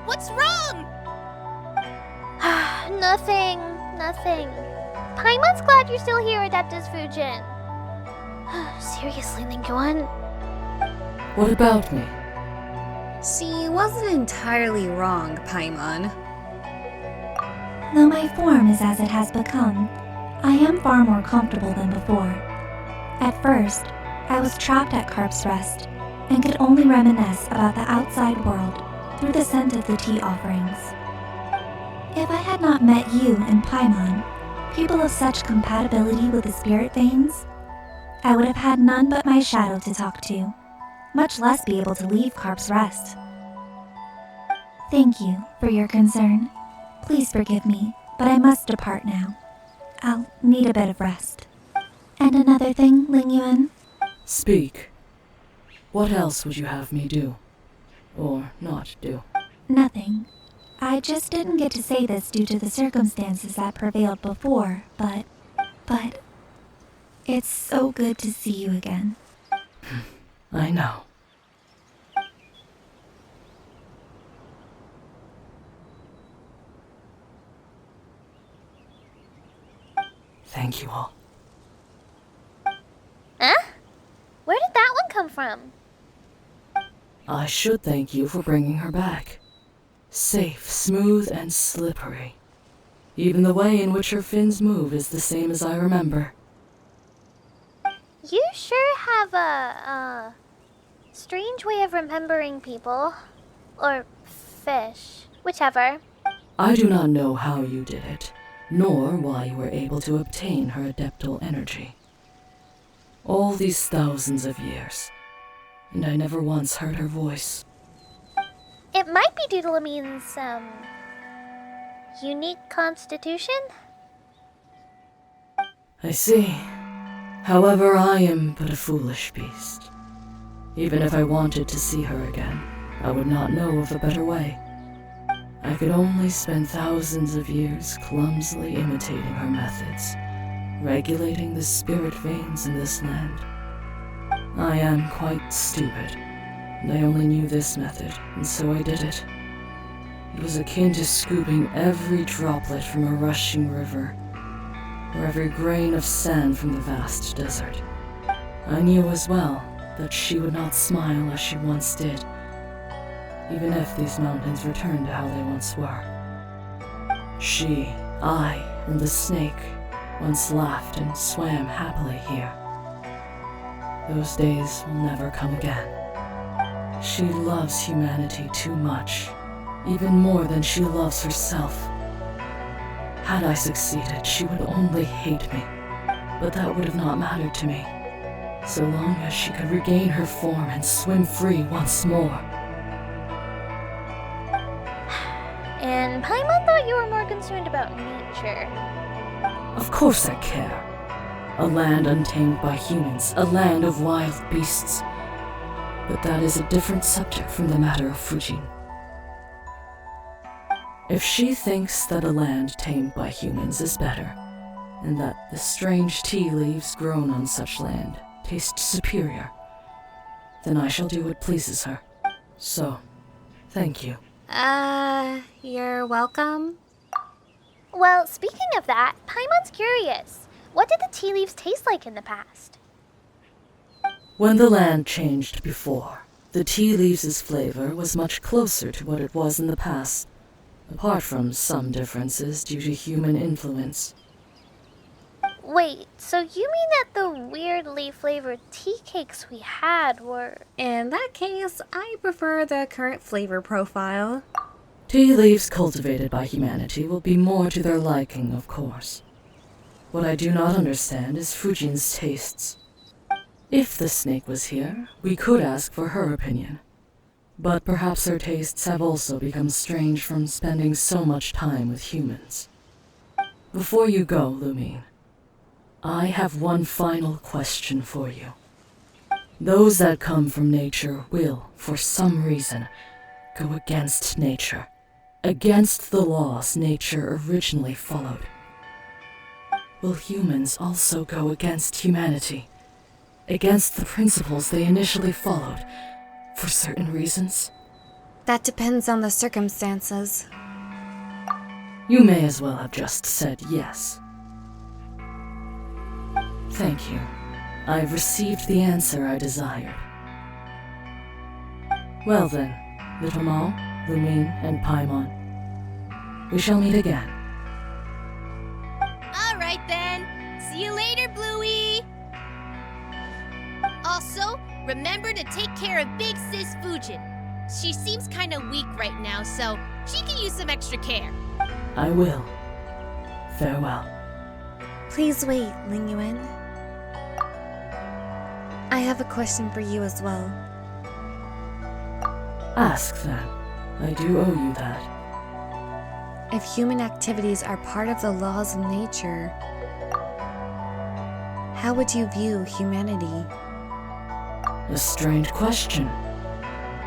What's wrong? Nothing. Paimon's glad you're still here, Adeptus Fujin. Seriously, Lingyuan. What about me? She wasn't entirely wrong, Paimon. Though my form is as it has become, I am far more comfortable than before. At first, I was trapped at Carp's Rest, and could only reminisce about the outside world through the scent of the tea offerings. If I had not met you and Paimon, people of such compatibility with the spirit veins, I would have had none but my shadow to talk to, much less be able to leave Carp's Rest. Thank you for your concern. Please forgive me, but I must depart now. I'll need a bit of rest. And another thing, Lingyuan. Speak. What else would you have me do? Or not do? Nothing. I just didn't get to say this due to the circumstances that prevailed before, but it's so good to see you again. I know. Thank you all. Huh? Where did that one come from? I should thank you for bringing her back. Safe, smooth, and slippery. Even the way in which her fins move is the same as I remember. You sure have a strange way of remembering people. Or fish. Whichever. I do not know how you did it, nor why you were able to obtain her adeptal energy. All these thousands of years, and I never once heard her voice. It might be due to Lumine's, unique constitution? I see. However, I am but a foolish beast. Even if I wanted to see her again, I would not know of a better way. I could only spend thousands of years clumsily imitating her methods, regulating the spirit veins in this land. I am quite stupid, and I only knew this method, and so I did it. It was akin to scooping every droplet from a rushing river, or every grain of sand from the vast desert. I knew as well that she would not smile as she once did, even if these mountains returned to how they once were. She, I, and the snake once laughed and swam happily here. Those days will never come again. She loves humanity too much, even more than she loves herself. Had I succeeded, she would only hate me, but that would have not mattered to me, so long as she could regain her form and swim free once more. And Paimon thought you were more concerned about nature. Of course I care. A land untamed by humans, a land of wild beasts. But that is a different subject from the matter of Fujin. If she thinks that a land tamed by humans is better, and that the strange tea leaves grown on such land taste superior, then I shall do what pleases her. So, thank you. You're welcome. Well, speaking of that, Paimon's curious. What did the tea leaves taste like in the past? When the land changed before, the tea leaves' flavor was much closer to what it was in the past, apart from some differences due to human influence. Wait, so you mean that the weirdly flavored tea cakes we had were... In that case, I prefer the current flavor profile. Tea leaves cultivated by humanity will be more to their liking, of course. What I do not understand is Fujin's tastes. If the snake was here, we could ask for her opinion. But perhaps her tastes have also become strange from spending so much time with humans. Before you go, Lumine, I have one final question for you. Those that come from nature will, for some reason, go against nature, against the laws nature originally followed. Will humans also go against humanity, against the principles they initially followed, for certain reasons? That depends on the circumstances. You may as well have just said yes. Thank you. I've received the answer I desired. Well then, Little Mao, Lumine, and Paimon, we shall meet again. All right then. See you later, Bluey. Also, remember to take care of Big Sis Fujin. She seems kind of weak right now, so she can use some extra care. I will. Farewell. Please wait, Lingyuan. I have a question for you as well. Ask then. I do owe you that. If human activities are part of the laws of nature, how would you view humanity? A strange question.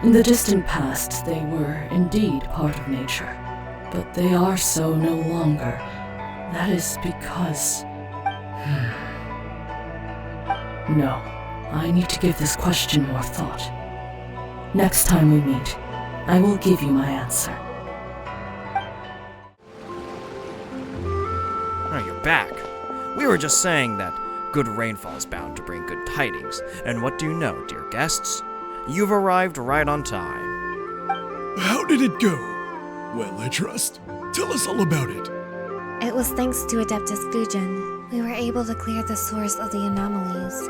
In the distant past, they were indeed part of nature, but they are so no longer. That is because... No, I need to give this question more thought. Next time we meet, I will give you my answer. Oh, you're back. We were just saying that good rainfall is bound to bring good tidings, and what do you know, dear guests? You've arrived right on time. How did it go? Well, I trust. Tell us all about it. It was thanks to Adeptus Fujin. We were able to clear the source of the anomalies.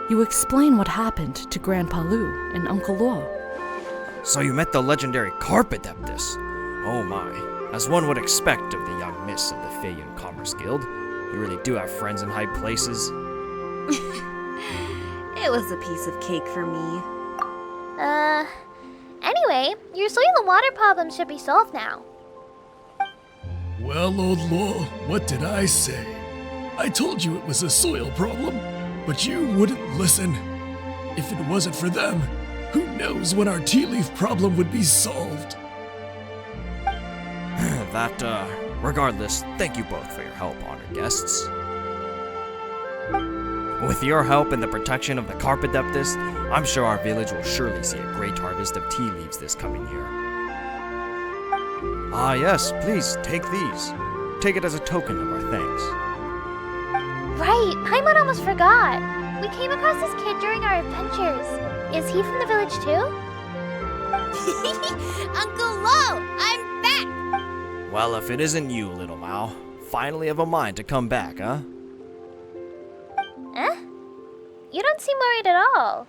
You explain what happened to Grandpa Lu and Uncle Luo. So you met the legendary Carp Adeptus. Oh my, as one would expect of the young miss of the Pavilion Commerce Guild. You really do have friends in high places. It was a piece of cake for me. Anyway, your soil and water problem should be solved now. Well, old Luo, what did I say? I told you it was a soil problem, but you wouldn't listen. If it wasn't for them, who knows when our tea leaf problem would be solved? Regardless, thank you both for your help, honored guests. With your help and the protection of the Carp Adeptus, I'm sure our village will surely see a great harvest of tea leaves this coming year. Ah yes, please, take these. Take it as a token of our thanks. Right, Paimon almost forgot. We came across this kid during our adventures. Is he from the village too? Uncle Lo, I'm back! Well, if it isn't you, little Mao, finally have a mind to come back, huh? You don't seem worried at all.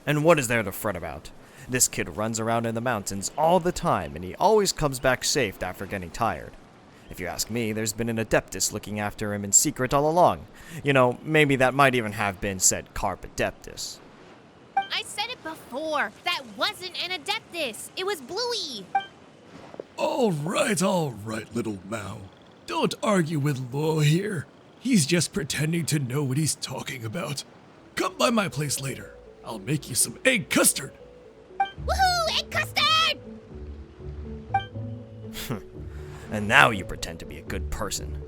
And what is there to fret about? This kid runs around in the mountains all the time, and he always comes back safe after getting tired. If you ask me, there's been an Adeptus looking after him in secret all along. You know, maybe that might even have been said Carp Adeptus. I said it before. That wasn't an Adeptus. It was Bluey. All right, little Mao. Don't argue with Law here. He's just pretending to know what he's talking about. Come by my place later. I'll make you some egg custard. Woohoo! Egg custard! And now you pretend to be a good person.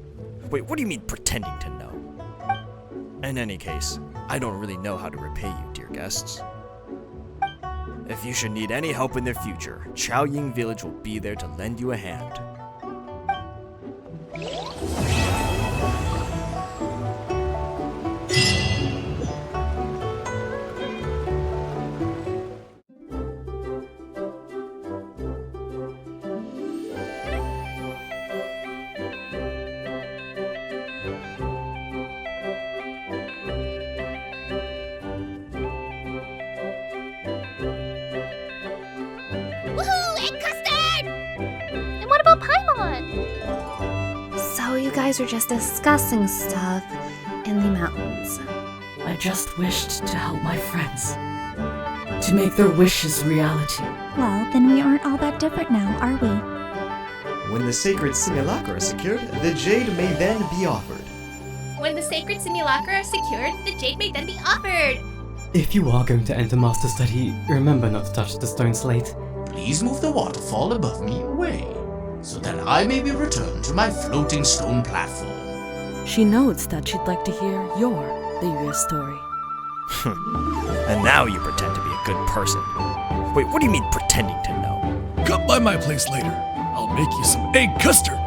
Wait, what do you mean pretending to know? In any case, I don't really know how to repay you, dear guests. If you should need any help in the future, Chaoying Village will be there to lend you a hand. Paimon! So you guys are just discussing stuff in the mountains. I just wished to help my friends. To make their wishes reality. Well, then we aren't all that different now, are we? When the sacred simulacra is secured, the jade may then be offered. When the sacred simulacra are secured, the jade may then be offered. If you are going to enter Master Study, remember not to touch the stone slate. Please move the waterfall above me away, so that I may be returned to my floating stone platform. She notes that she'd like to hear your Lyria story. And now you pretend to be a good person. Wait, what do you mean pretending to know? Come by my place later. I'll make you some egg custard.